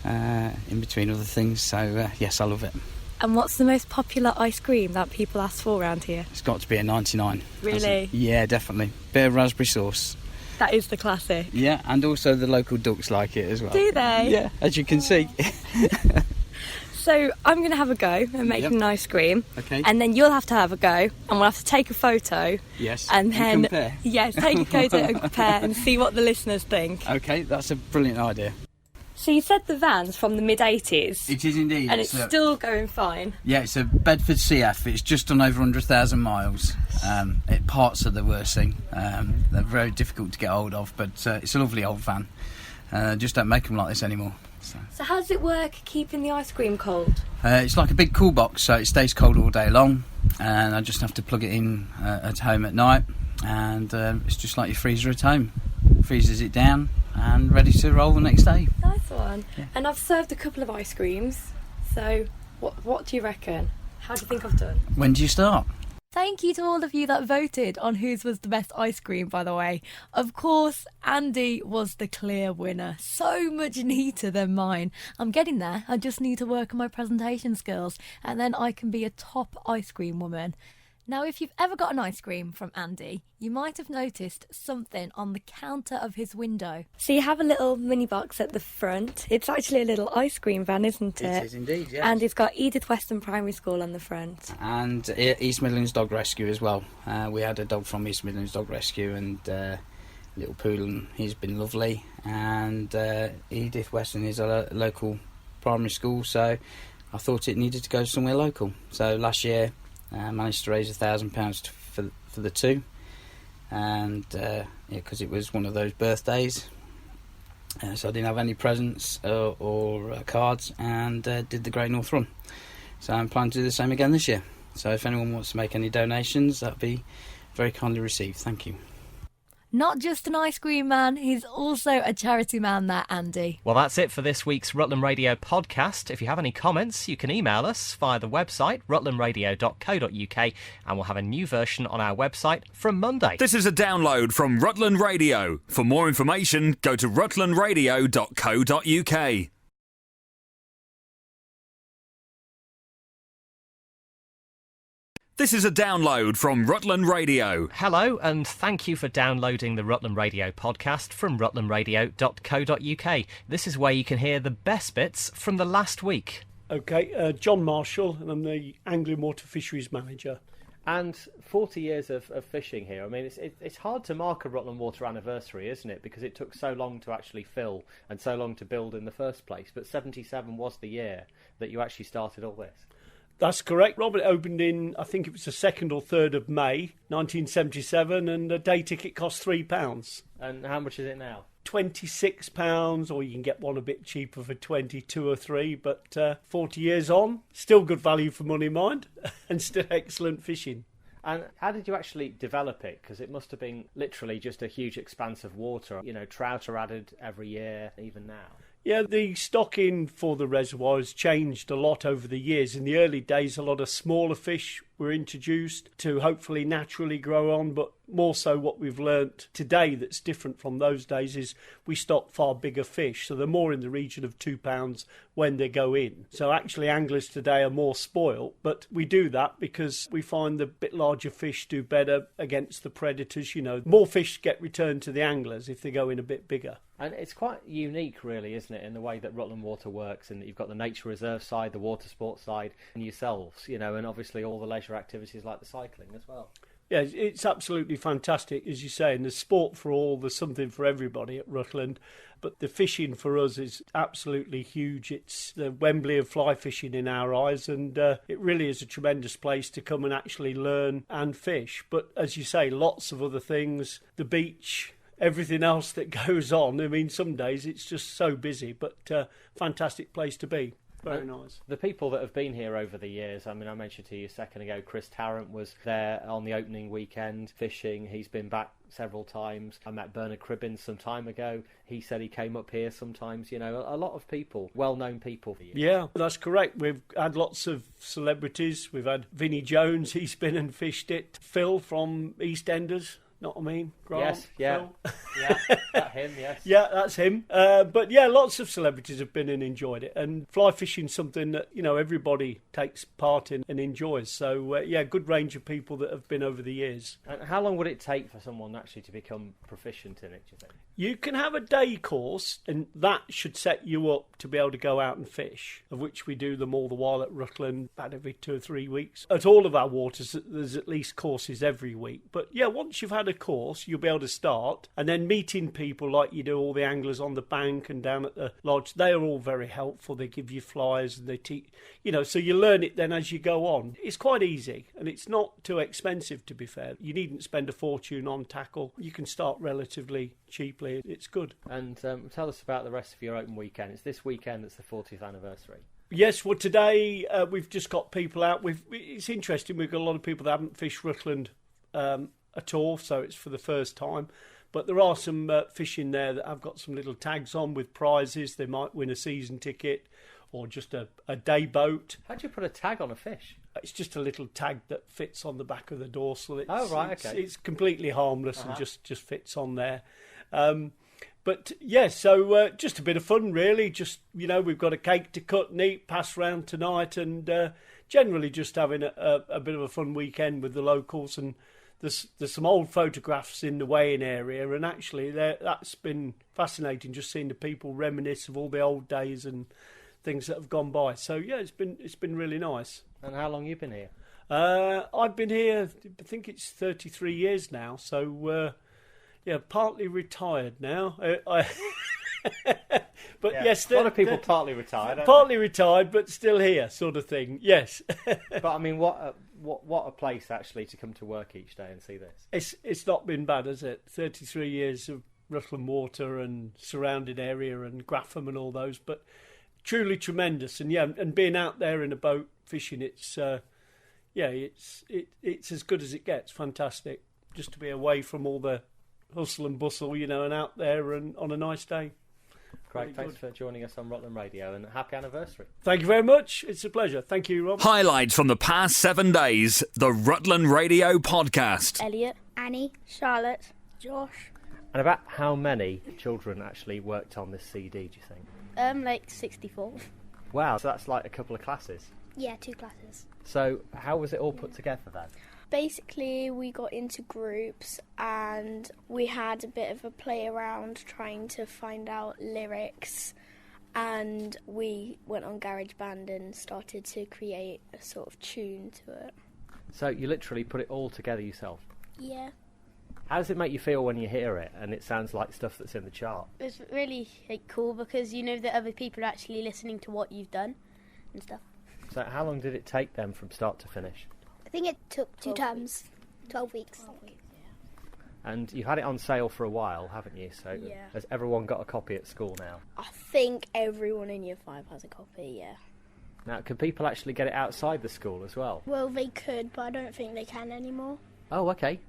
D: In between other things, so yes, I love it.
S: And what's the most popular ice cream that people ask for around here?
D: It's got to be a 99.
S: Really?
D: Yeah, definitely. Bit of raspberry sauce.
S: That is the classic.
D: Yeah, and also the local ducks like it as well.
S: Do they?
D: Yeah, as you can see.
S: So I'm going to have a go and make an ice cream.
D: Okay.
S: And then you'll have to have a go, and we'll have to take a photo.
D: Yes.
S: And then
D: compare.
S: Yes, take a photo and compare and see what the listeners think.
D: Okay, that's a brilliant idea.
S: So you said the van's from the mid-80s.
D: It is indeed.
S: And it's still going fine.
D: Yeah, it's a Bedford CF. It's just done over 100,000 miles. Parts are the worst thing. They're very difficult to get hold of, but it's a lovely old van. Just don't make them like this anymore.
S: So how does it work keeping the ice cream cold?
D: It's like a big cool box, so it stays cold all day long. And I just have to plug it in at home at night. And it's just like your freezer at home. Freezes it down and ready to roll the next day.
S: Nice one.
D: Yeah.
S: And I've served a couple of ice creams. So what do you reckon? How do you think I've done?
D: When do you start?
S: Thank you to all of you that voted on whose was the best ice cream, by the way. Of course, Andy was the clear winner. So much neater than mine. I'm getting there. I just need to work on my presentation skills, and then I can be a top ice cream woman. Now, if you've ever got an ice cream from Andy, you might have noticed something on the counter of his window.
K: So you have a little mini box at the front. It's actually a little ice cream van, isn't it?
D: It is indeed, yes.
K: And it's got Edith Weston Primary School on the front.
D: And East Midlands Dog Rescue as well. We had a dog from East Midlands Dog Rescue, and little poodle, he's been lovely. And Edith Weston is a local primary school, so I thought it needed to go somewhere local. So last year managed to raise £1,000 for the two, and because it was one of those birthdays, so I didn't have any presents or cards, and did the Great North Run. So I'm planning to do the same again this year. So if anyone wants to make any donations, that'd be very kindly received. Thank you.
S: Not just an ice cream man, he's also a charity man, that Andy.
B: Well, that's it for this week's Rutland Radio podcast. If you have any comments, you can email us via the website, rutlandradio.co.uk, and we'll have a new version on our website from Monday.
A: This is a download from Rutland Radio. For more information, go to rutlandradio.co.uk. This is a download from Rutland Radio.
B: Hello, and thank you for downloading the Rutland Radio podcast from rutlandradio.co.uk. This is where you can hear the best bits from the last week.
G: OK, John Marshall, and I'm the Angling Water Fisheries Manager.
B: And 40 years of fishing here. I mean, it's hard to mark a Rutland Water anniversary, isn't it? Because it took so long to actually fill and so long to build in the first place. But 77 was the year that you actually started all this.
G: That's correct, Rob. It opened in, I think it was the 2nd or 3rd of May, 1977, and a day ticket cost £3.
B: And how much is it now?
G: £26, or you can get one a bit cheaper for 22 or 3, but 40 years on, still good value for money, mind, and still excellent fishing.
B: And how did you actually develop it? Because it must have been literally just a huge expanse of water. You know, trout are added every year, even now.
G: Yeah, the stocking for the reservoir has changed a lot over the years. In the early days, a lot of smaller fish were introduced to hopefully naturally grow on, but more so what we've learnt today that's different from those days is we stock far bigger fish, so they're more in the region of £2 when they go in. So actually anglers today are more spoilt, but we do that because we find the bit larger fish do better against the predators. You know, more fish get returned to the anglers if they go in a bit bigger.
B: And it's quite unique, really, isn't it, in the way that Rutland Water works, in that you've got the nature reserve side, the water sports side, and yourselves, you know, and obviously all the leisure activities like the cycling as well.
G: Yeah, it's absolutely fantastic, as you say, and there's sport for all, there's something for everybody at Rutland, but the fishing for us is absolutely huge. It's the Wembley of fly fishing in our eyes, and it really is a tremendous place to come and actually learn and fish. But as you say, lots of other things, the beach, everything else that goes on. I mean, some days it's just so busy, but fantastic place to be. Very nice.
B: The people that have been here over the years, I mean, I mentioned to you a second ago, Chris Tarrant was there on the opening weekend fishing. He's been back several times. I met Bernard Cribbins some time ago. He said he came up here sometimes. You know, a lot of people, well-known people.
G: Yeah, that's correct. We've had lots of celebrities. We've had Vinnie Jones. He's been and fished it. Phil from EastEnders. Not I mean, Grant,
B: yes, yeah,
G: Phil.
B: yeah, that's him, yes.
G: Yeah, that's him. But yeah, lots of celebrities have been and enjoyed it. And fly fishing's something that, you know, everybody takes part in and enjoys. So yeah, good range of people that have been over the years.
B: And how long would it take for someone actually to become proficient in it, do you think?
G: You can have a day course, and that should set you up to be able to go out and fish, of which we do them all the while at Rutland, about every 2 or 3 weeks. At all of our waters, there's at least courses every week. But yeah, once you've had a course, you'll be able to start, and then meeting people like you do, all the anglers on the bank and down at the lodge, they are all very helpful. They give you flyers and they teach, you know, so you learn it then as you go on. It's quite easy, and it's not too expensive, to be fair. You needn't spend a fortune on tackle. You can start relatively cheaply. It's good.
B: And tell us about the rest of your open weekend. It's this weekend that's the 40th anniversary.
G: Yes, well, today we've just got people out. It's interesting, we've got a lot of people that haven't fished Rutland at all, so it's for the first time. But there are some fish in there that have got some little tags on with prizes. They might win a season ticket or just a day boat.
B: How do you put a tag on a fish?
G: It's just a little tag that fits on the back of the dorsal.
B: It's
G: completely harmless and just fits on there. But yeah, so just a bit of fun, really. Just, we've got a cake to cut and eat, pass round tonight, and generally just having a bit of a fun weekend with the locals. And there's some old photographs in the weighing area, and actually that's been fascinating, just seeing the people reminisce of all the old days and things that have gone by. So yeah, it's been really nice.
B: And how long have you been here?
G: I've been here, I think it's 33 years now, so partly retired now. But yes,
B: a lot of people partly retired.
G: Partly retired, but still here, sort of thing. Yes.
B: But I mean, what a place actually to come to work each day and see this.
G: It's not been bad, has it? 33 years of Rutland Water and surrounding area and Grapham and all those, but truly tremendous. And being out there in a boat fishing, it's as good as it gets. Fantastic, just to be away from all the hustle and bustle, and out there and on a nice day.
B: Great,
G: really
B: thanks
G: good.
B: for joining us on Rutland Radio, and happy anniversary.
G: Thank you very much. It's a pleasure. Thank you, Rob.
A: Highlights from the past 7 days, the Rutland Radio Podcast.
P: Elliot, Annie, Charlotte, Josh.
B: And about how many children actually worked on this CD, do you think?
P: Like 64.
B: Wow, so that's like a couple of classes.
P: Yeah, 2 classes.
B: So how was it all put together then?
C: Basically, we got into groups and we had a bit of a play around trying to find out lyrics, and we went on GarageBand and started to create a sort of tune to it.
B: So you literally put it all together yourself?
C: Yeah.
B: How does it make you feel when you hear it and it sounds like stuff that's in the chart?
H: It's really cool because you know that other people are actually listening to what you've done and stuff.
B: So how long did it take them from start to finish?
P: I think it took 2 terms, 12 weeks.
B: And you've had it on sale for a while, haven't you? So
C: yeah.
B: Has everyone got a copy at school now?
C: I think everyone in Year 5 has a copy, yeah.
B: Now, can people actually get it outside the school as well?
C: Well, they could, but I don't think they can anymore.
B: Oh, okay.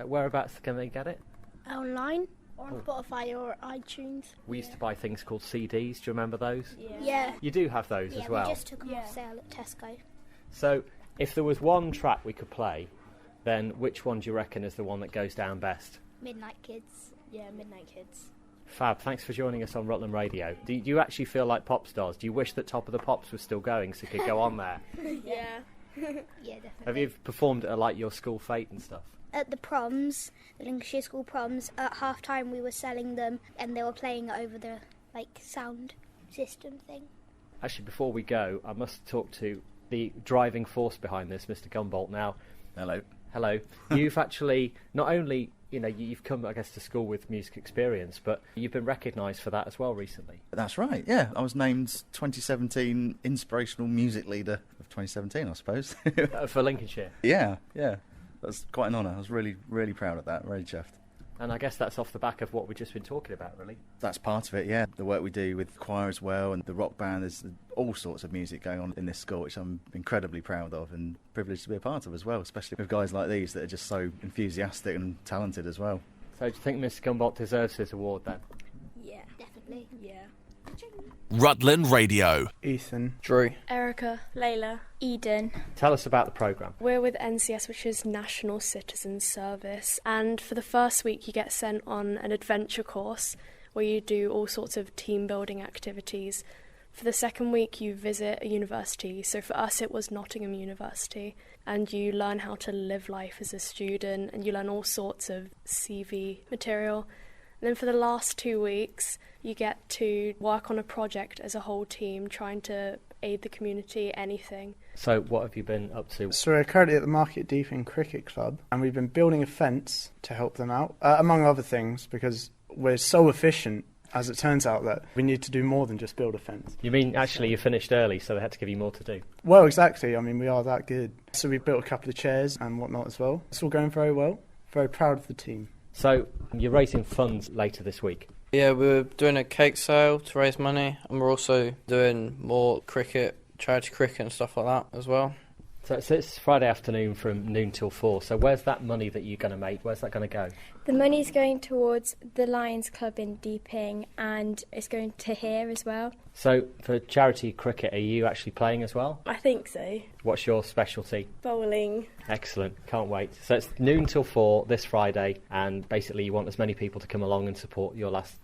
B: Whereabouts can they get it?
C: Online, or on Spotify or iTunes.
B: We used to buy things called CDs. Do you remember those?
C: Yeah.
B: You do have those as well?
P: Yeah, we just took them off sale at Tesco.
B: So, if there was one track we could play, then which one do you reckon is the one that goes down best?
P: Midnight Kids.
C: Yeah, Midnight Kids.
B: Fab, thanks for joining us on Rutland Radio. Do you actually feel like pop stars? Do you wish that Top of the Pops was still going so you could go on there?
C: Yeah.
P: Yeah, definitely.
B: Have you performed at like your school fete and stuff?
P: At the proms, the Lincolnshire school proms, at half time we were selling them and they were playing it over the sound system thing.
B: Actually, before we go, I must talk to the driving force behind this, Mr. Gumbolt. Now, hello. You've actually not only you've come, I guess, to school with music experience, but you've been recognised for that as well recently.
W: That's right. Yeah, I was named 2017 Inspirational Music Leader of 2017, I suppose.
B: For Lincolnshire.
W: Yeah. That's quite an honour. I was really, really proud of that. Really chuffed.
B: And I guess that's off the back of what we've just been talking about, really.
W: That's part of it, yeah. The work we do with choir as well and the rock band, there's all sorts of music going on in this school, which I'm incredibly proud of and privileged to be a part of as well, especially with guys like these that are just so enthusiastic and talented as well.
B: So do you think Mr. Gumbolt deserves his award then?
C: Yeah, definitely. Yeah.
A: Rutland Radio.
X: Ethan. Drew.
C: Erica. Layla. Eden.
B: Tell us about the programme.
C: We're with NCS, which is National Citizen Service, and for the first week you get sent on an adventure course where you do all sorts of team building activities. For the second week you visit a university, so for us it was Nottingham University, and you learn how to live life as a student and you learn all sorts of CV material. And then for the last 2 weeks, you get to work on a project as a whole team, trying to aid the community, anything.
B: So what have you been up to?
X: So we're currently at the Market Deeping Cricket Club, and we've been building a fence to help them out, among other things, because we're so efficient, as it turns out, that we need to do more than just build a fence.
B: You mean actually you finished early, so they had to give you more to do?
X: Well, exactly. I mean, we are that good. So we've built a couple of chairs and whatnot as well. It's all going very well. Very proud of the team.
B: So, you're raising funds later this week?
Y: Yeah, we're doing a cake sale to raise money, and we're also doing more charity cricket and stuff like that as well.
B: So So it's Friday afternoon from noon till 4. So where's that money that you're going to make? Where's that going to go?
F: The money's going towards the Lions Club in Deeping, and it's going to here as well.
B: So for charity cricket, are you actually playing as well?
I: I think so.
B: What's your specialty?
I: Bowling.
B: Excellent. Can't wait. So it's noon till 4 this Friday, and basically you want as many people to come along and support your last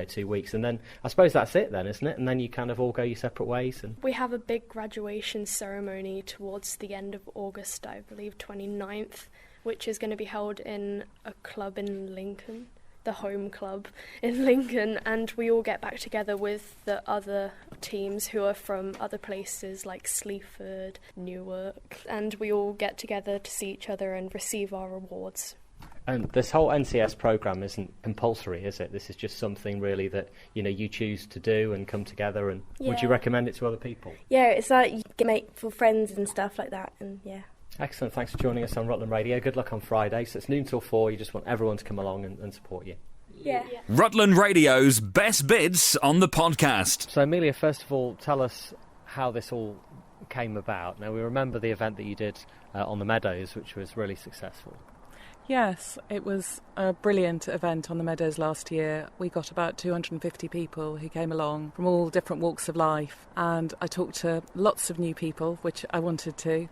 B: 2 weeks, and then I suppose that's it then, isn't it? And then you kind of all go your separate ways. And
C: we have a big graduation ceremony towards the end of August, I believe 29th, which is going to be held in a club in Lincoln, the home club in Lincoln, and we all get back together with the other teams who are from other places like Sleaford, Newark, and we all get together to see each other and receive our awards.
B: And this whole NCS programme isn't compulsory, is it? This is just something really that you choose to do and come together. And would you recommend it to other people?
I: Yeah, it's like you can make for friends and stuff like that. And yeah.
B: Excellent. Thanks for joining us on Rutland Radio. Good luck on Friday. So it's noon till 4. You just want everyone to come along and support you.
I: Yeah.
A: Rutland Radio's best bits on the podcast.
B: So Amelia, first of all, tell us how this all came about. Now we remember the event that you did on the Meadows, which was really successful.
J: Yes, it was a brilliant event on the Meadows last year. We got about 250 people who came along from all different walks of life, and I talked to lots of new people, which I wanted to,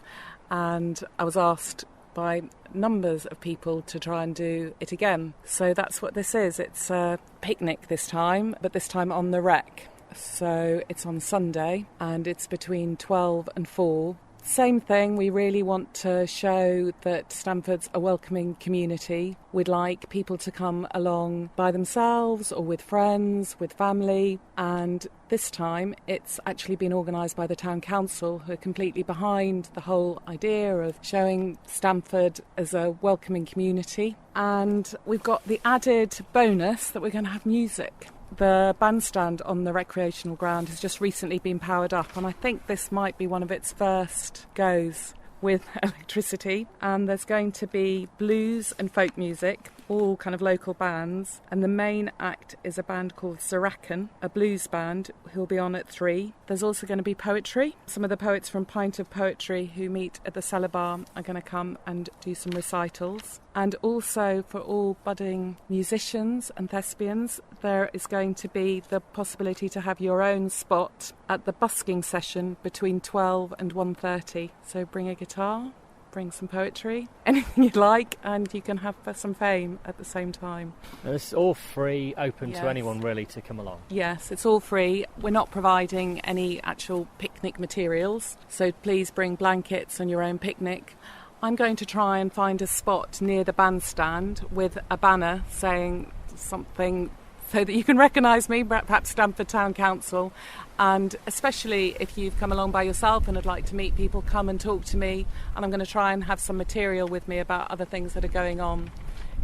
J: and I was asked by numbers of people to try and do it again. So that's what this is. It's a picnic this time, but this time on the Rec. So it's on Sunday, and it's between 12 and 4. Same thing, we really want to show that Stamford's a welcoming community. We'd like people to come along by themselves or with friends, with family, and this time it's actually been organised by the Town Council, who are completely behind the whole idea of showing Stamford as a welcoming community. And we've got the added bonus that we're going to have music. The bandstand on the recreational ground has just recently been powered up, and I think this might be one of its first goes with electricity. And there's going to be blues and folk music, all kind of local bands, and the main act is a band called Zarakan, a blues band, who'll be on at 3. There's also going to be poetry. Some of the poets from Pint of Poetry who meet at the Cellar Bar are going to come and do some recitals. And also for all budding musicians and thespians, there is going to be the possibility to have your own spot at the busking session between 12 and 1:30. So bring a guitar, bring some poetry, anything you like, and you can have some fame at the same time.
B: And it's all free, open
J: Yes.
B: to anyone really to come along.
J: Yes, it's all free. We're not providing any actual picnic materials, so please bring blankets and your own picnic. I'm going to try and find a spot near the bandstand with a banner saying something so that you can recognise me, perhaps Stamford Town Council. And especially if you've come along by yourself and would like to meet people, come and talk to me. And I'm going to try and have some material with me about other things that are going on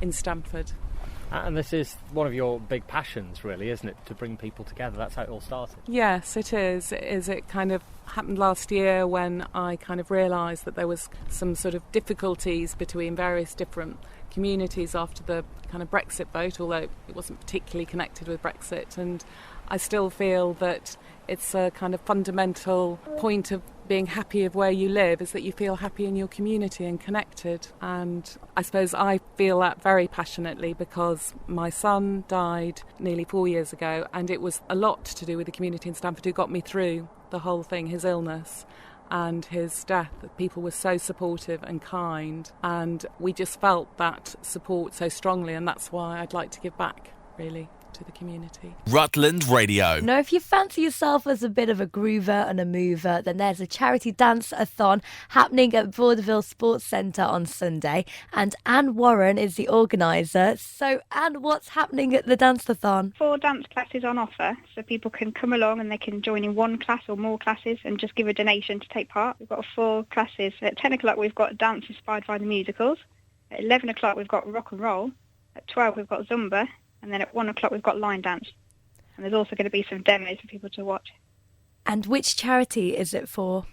J: in Stamford.
B: And this is one of your big passions, really, isn't it? To bring people together. That's how it all started.
J: Yes, it is. It kind of happened last year when I kind of realised that there was some sort of difficulties between various different communities after the kind of Brexit vote, although it wasn't particularly connected with Brexit. And I still feel that it's a kind of fundamental point of being happy of where you live, is that you feel happy in your community and connected. And I suppose I feel that very passionately because my son died nearly 4 years ago, and it was a lot to do with the community in Stamford who got me through the whole thing, his illness and his death. People were so supportive and kind, and we just felt that support so strongly, and that's why I'd like to give back, really, to the community.
A: Rutland Radio.
S: Now, if you fancy yourself as a bit of a groover and a mover, then there's a charity dance-a-thon happening at Vaudeville Sports Centre on Sunday, and Anne Warren is the organiser. So, Anne, what's happening at the dance-a-thon?
L: 4 dance classes on offer, so people can come along and they can join in one class or more classes and just give a donation to take part. We've got 4 classes. At 10 o'clock we've got dance inspired by the musicals. At 11 o'clock we've got rock and roll. At 12 we've got Zumba. And then at 1 o'clock we've got line dance. And there's also going to be some demos for people to watch.
S: And which charity is it for?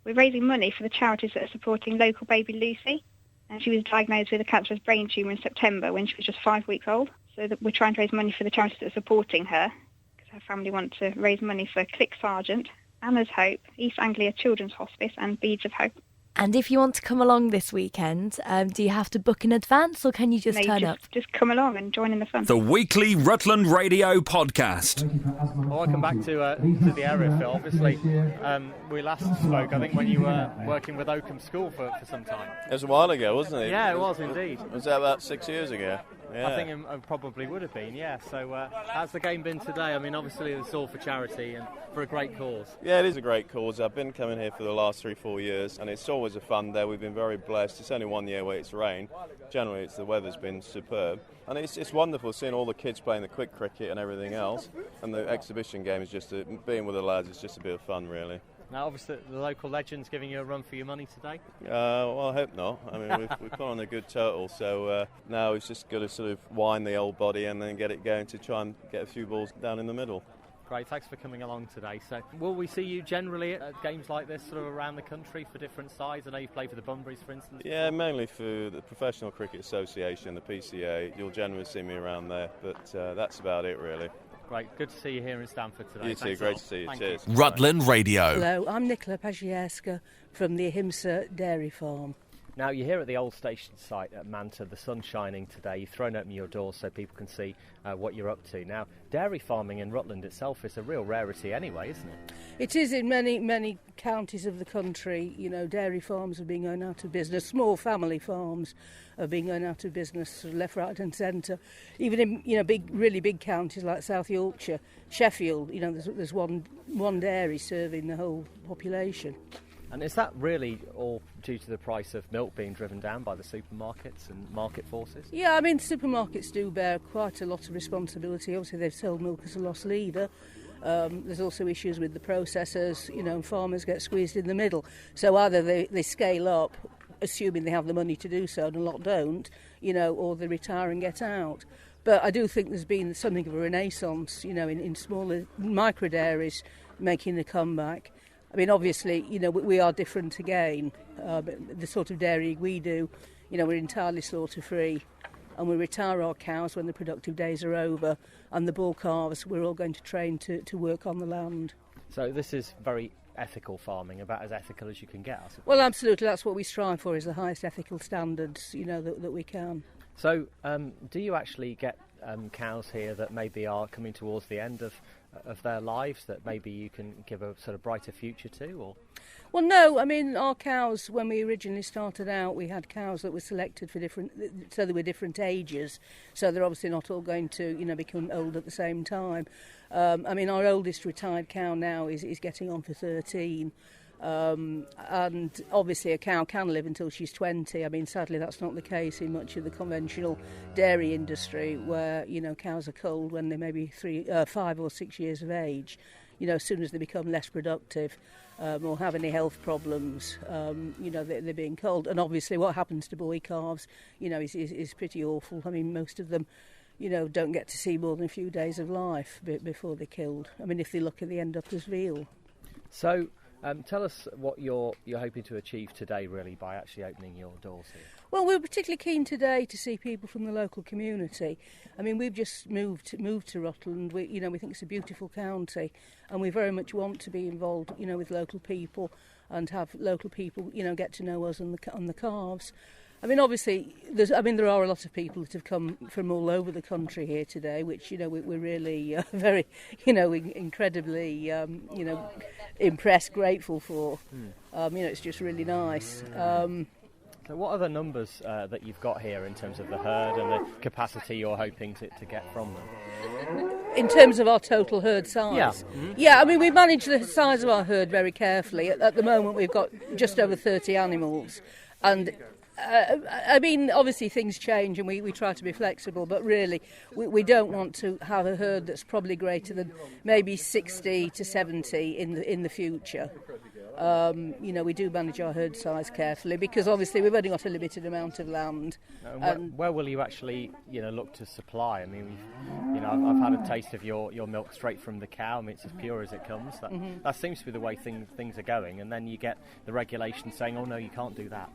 L: We're raising money for the charities that are supporting local baby Lucy. And she was diagnosed with a cancerous brain tumour in September when she was just 5 weeks old. So that we're trying to raise money for the charities that are supporting her, because her family want to raise money for Click Sargent, Anna's Hope, East Anglia Children's Hospice and Beads of Hope.
S: And if you want to come along this weekend, do you have to book in advance or can you just turn up?
L: Just come along and join in the fun.
A: The weekly Rutland Radio podcast.
B: Welcome back to the area, Phil. Obviously, we last spoke, I think, when you were working with Oakham School for some time.
M: It was a while ago, wasn't it?
B: Yeah, it was indeed.
M: Was that about 6 years ago? Yeah.
B: I think it probably would have been, yeah. So how's the game been today? I mean, obviously it's all for charity and for a great cause.
M: Yeah, it is a great cause. I've been coming here for the last 3-4 years, and it's always a fun day. We've been very blessed. It's only 1 year where it's rained. Generally, the weather's been superb. And it's wonderful seeing all the kids playing the quick cricket and everything else. And the exhibition game is just, being with the lads, it's just a bit of fun, really.
B: Now, obviously, the local legend's giving you a run for your money today?
M: Well, I hope not. I mean, we've put on a good total, so now it's just got to sort of wind the old body and then get it going to try and get a few balls down in the middle.
B: Great, thanks for coming along today. So, will we see you generally at games like this sort of around the country for different sides? I know you play for the Bunburys, for instance.
M: Yeah, mainly for the Professional Cricket Association, the PCA. You'll generally see me around there, but that's about it, really.
B: Great, good to see you here in Stamford today.
M: You too, great to see you.
B: Thank
M: Cheers.
B: you.
A: Rutland Radio.
N: Hello, I'm Nicola Pazziesca from the Ahimsa Dairy Farm.
B: Now, you're here at the old station site at Manta. The sun's shining today. You've thrown open your doors so people can see what you're up to. Now, dairy farming in Rutland itself is a real rarity anyway, isn't it?
N: It is in many counties of the country. You know, dairy farms have been going out of business. Small family farms have been going out of business, sort of left, right and centre. Even in, really big counties like South Yorkshire, Sheffield, there's one dairy serving the whole population.
B: And is that really all due to the price of milk being driven down by the supermarkets and market forces?
N: Yeah, I mean, supermarkets do bear quite a lot of responsibility. Obviously, they've sold milk as a loss leader. There's also issues with the processors, and farmers get squeezed in the middle. So either they scale up, assuming they have the money to do so, and a lot don't, or they retire and get out. But I do think there's been something of a renaissance, in smaller micro dairies making a comeback. I mean, obviously, we are different again. The sort of dairy we do, we're entirely slaughter-free, and we retire our cows when the productive days are over, and the bull calves we're all going to train to work on the land.
B: So this is very ethical farming, about as ethical as you can get, I suppose.
N: Well, absolutely. That's what we strive for, is the highest ethical standards, that we can.
B: So, do you actually get cows here that maybe are coming towards the end of their lives that maybe you can give a sort of brighter future to, or?
N: Well, no. I mean, our cows, when we originally started out, we had cows that were selected for so they were different ages. So they're obviously not all going to, become old at the same time. I mean, our oldest retired cow now is getting on for 13. And obviously a cow can live until she's 20. I mean, sadly, that's not the case in much of the conventional dairy industry, where, cows are culled when they may be 5 or 6 years of age. As soon as they become less productive or have any health problems, they're being culled. And obviously what happens to boy calves, is pretty awful. I mean, most of them, don't get to see more than a few days of life before they're killed. I mean, if they're lucky, they end up as veal.
B: So, tell us what you're hoping to achieve today, really, by actually opening your doors here.
N: Well, we're particularly keen today to see people from the local community. I mean, we've just moved to Rutland. We think it's a beautiful county, and we very much want to be involved, with local people and have local people, get to know us and the calves. I mean, obviously, there are a lot of people that have come from all over the country here today, which, we're really very, incredibly, impressed, grateful for. It's just really nice.
B: So what are the numbers that you've got here in terms of the herd and the capacity you're hoping to get from them?
N: In terms of our total herd size?
B: Yeah.
N: Mm-hmm. Yeah, I mean, we manage the size of our herd very carefully. At the moment, we've got just over 30 animals. And I mean, obviously things change and we try to be flexible, but really we don't want to have a herd that's probably greater than maybe 60 to 70 in the future. We do manage our herd size carefully because obviously we've only got a limited amount of land.
B: And where will you actually, look to supply? I mean, I've had a taste of your milk straight from the cow. I mean, it's as pure as it comes. That seems to be the way things are going. And then you get the regulation saying, oh no, you can't do that.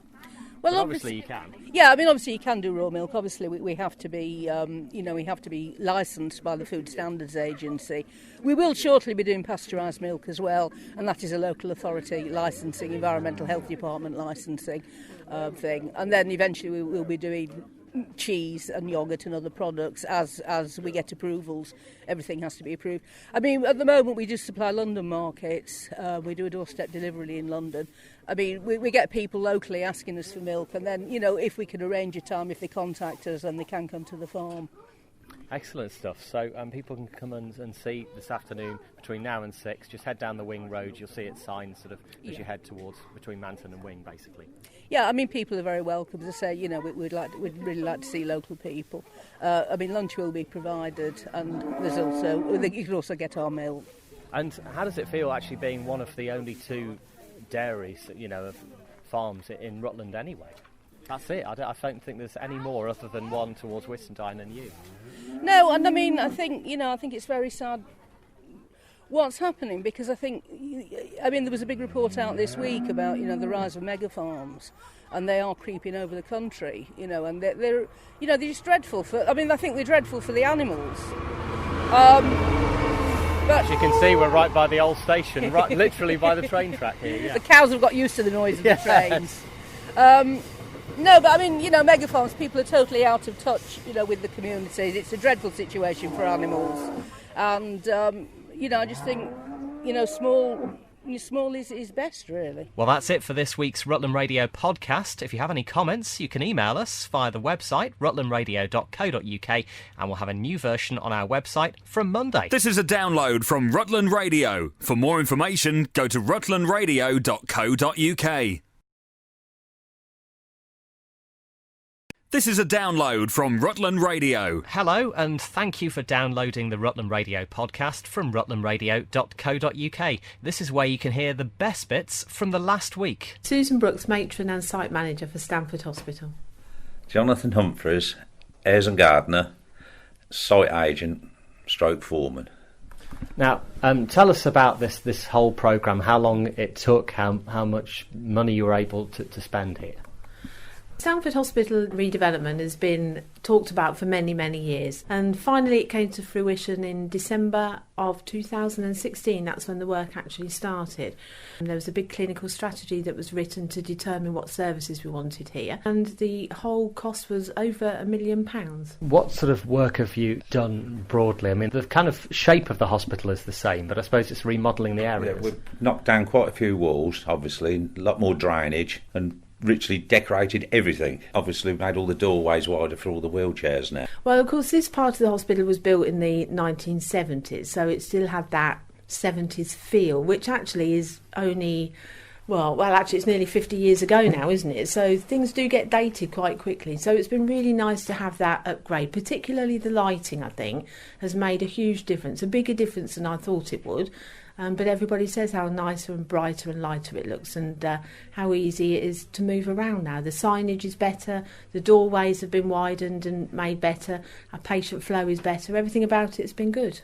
B: Well, obviously you can.
N: Yeah, I mean, obviously you can do raw milk. Obviously, we have to be, we have to be licensed by the Food Standards Agency. We will shortly be doing pasteurised milk as well, and that is a local authority licensing, Environmental Health Department licensing thing. And then eventually we will be doing cheese and yoghurt and other products as we get approvals. Everything has to be approved. I mean, at the moment we just supply London markets. We do a doorstep delivery in London. I mean, we get people locally asking us for milk, and then, if we can arrange a time, if they contact us, then they can come to the farm.
B: Excellent stuff. So people can come and see this afternoon between now and 6. Just head down the Wing Road. You'll see its signs sort of as you head towards between Manton and Wing, basically.
N: Yeah, I mean, people are very welcome. As I say, we'd really like to see local people. I mean, lunch will be provided, and you can also get our milk.
B: And how does it feel actually being one of the only 2 dairies, of farms in Rutland anyway? That's it. I don't think there's any more other than one towards Whitsunday and you.
N: No, and I mean, I think it's very sad what's happening, because there was a big report out this week about, the rise of mega farms, and they are creeping over the country, and they're just dreadful I think they're dreadful for the animals. But
B: as you can see, we're right by the old station, right, literally by the train track here. Yeah.
N: The cows have got used to the noise of the trains. No, but I mean, mega farms, people are totally out of touch, with the communities. It's a dreadful situation for animals. And, I just think, small is best, really.
B: Well, that's it for this week's Rutland Radio podcast. If you have any comments, you can email us via the website, rutlandradio.co.uk, and we'll have a new version on our website from Monday.
A: This is a download from Rutland Radio. For more information, go to rutlandradio.co.uk. This is a download from Rutland Radio.
B: Hello, and thank you for downloading the Rutland Radio podcast from rutlandradio.co.uk. This is where you can hear the best bits from the last week.
O: Susan Brooks, matron and site manager for Stamford Hospital.
Q: Jonathan Humphreys, heirs and gardener, site agent, stroke foreman.
B: Now, tell us about this whole programme, how long it took, how much money you were able to spend here.
O: Stamford Hospital redevelopment has been talked about for many, many years, and finally it came to fruition in December of 2016. That's when the work actually started. And there was a big clinical strategy that was written to determine what services we wanted here, and the whole cost was over £1 million.
B: What sort of work have you done broadly? I mean, the kind of shape of the hospital is the same, but I suppose it's remodelling the areas.
Q: Yeah, we've knocked down quite a few walls, obviously, a lot more drainage, and richly decorated everything. Obviously made all the doorways wider for all the wheelchairs now.
O: Well, of course, this part of the hospital was built in the 1970s, so it still had that 70s feel, which actually is only, actually it's nearly 50 years ago now, isn't it? So things do get dated quite quickly. So it's been really nice to have that upgrade, particularly the lighting, I think, has made a huge difference, a bigger difference than I thought it would. But everybody says how nicer and brighter and lighter it looks, and how easy it is to move around now. The signage is better, the doorways have been widened and made better, our patient flow is better, everything about it has been good.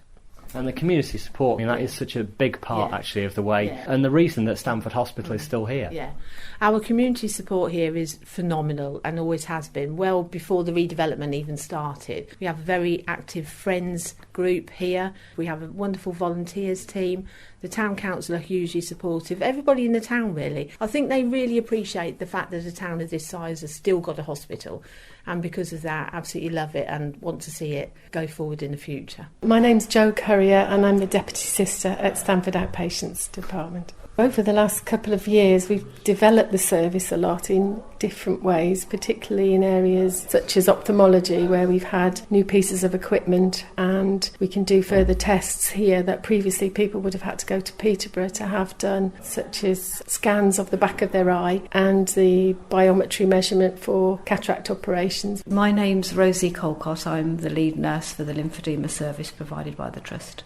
B: And the community support, I mean, that is such a big part, actually, of the way, and the reason that Stamford Hospital is still here.
O: Yeah. Our community support here is phenomenal and always has been, well before the redevelopment even started. We have a very active friends group here. We have a wonderful volunteers team. The town council are hugely supportive. Everybody in the town, really. I think they really appreciate the fact that a town of this size has still got a hospital, and because of that, absolutely love it and want to see it go forward in the future.
R: My name's Jo Currier and I'm the Deputy Sister at Stamford Outpatients Department. Over the last couple of years, we've developed the service a lot in different ways, particularly in areas such as ophthalmology, where we've had new pieces of equipment and we can do further tests here that previously people would have had to go to Peterborough to have done, such as scans of the back of their eye and the biometry measurement for cataract operations.
T: My name's Rosie Colcott. I'm the lead nurse for the lymphedema service provided by the Trust.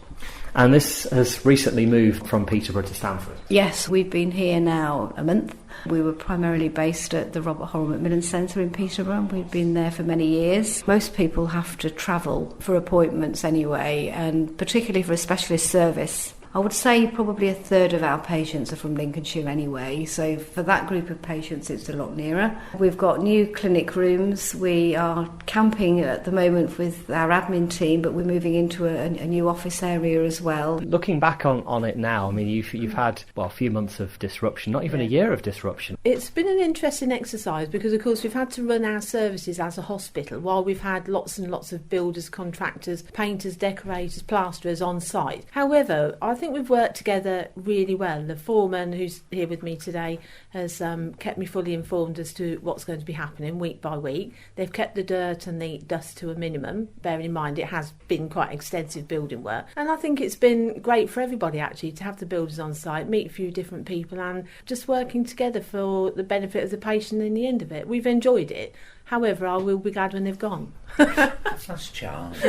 B: And this has recently moved from Peterborough to Stamford?
T: Yes, we've been here now a month. We were primarily based at the Robert Horrell Macmillan Centre in Peterborough. We've been there for many years. Most people have to travel for appointments anyway, and particularly for a specialist service. I would say probably a third of our patients are from Lincolnshire anyway, so for that group of patients it's a lot nearer. We've got new clinic rooms. We are camping at the moment with our admin team, but we're moving into a new office area as well.
B: Looking back on it now, I mean, you've had, well, a few months of disruption, not even a year of disruption.
O: It's been an interesting exercise because, of course, we've had to run our services as a hospital while we've had lots and lots of builders, contractors, painters, decorators, plasterers on site. However, I think we've worked together really well. The foreman, who's here with me today, has kept me fully informed as to what's going to be happening week by week. They've kept the dirt and the dust to a minimum, bearing in mind it has been quite extensive building work. And I think it's been great for everybody, actually, to have the builders on site, meet a few different people and just working together for the benefit of the patient in the end of it. We've enjoyed it. However, I will be glad when they've gone.
Q: That's charming.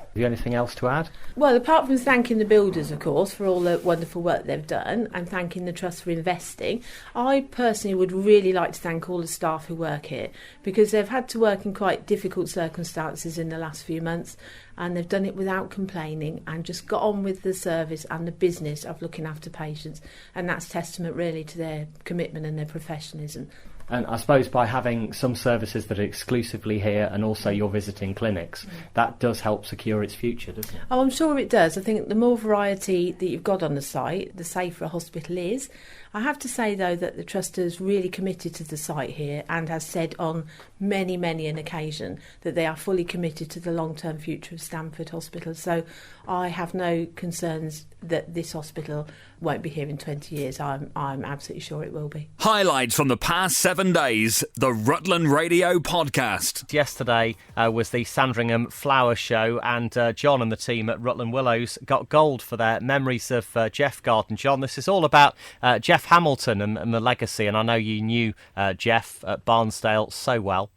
B: Have you anything else to add?
O: Well, apart from thanking the builders, of course, for all the wonderful work they've done and thanking the Trust for investing, I personally would really like to thank all the staff who work here because they've had to work in quite difficult circumstances in the last few months and they've done it without complaining and just got on with the service and the business of looking after patients, and that's testament really to their commitment and their professionalism.
B: And I suppose by having some services that are exclusively here and also your visiting clinics, that does help secure its future, doesn't it?
O: Oh, I'm sure it does. I think the more variety that you've got on the site, the safer a hospital is. I have to say, though, that the Trust is really committed to the site here and has said on many, many an occasion that they are fully committed to the long-term future of Stamford Hospital. So I have no concerns that this hospital won't be here in 20 years. I'm absolutely sure it will be.
A: Highlights from the past 7 days, the Rutland Radio Podcast.
B: Yesterday was the Sandringham Flower Show, and John and the team at Rutland Willows got gold for their Memories of Jeff Garden. John, this is all about Jeff Hamilton and the legacy, and I know you knew Jeff at Barnsdale so well.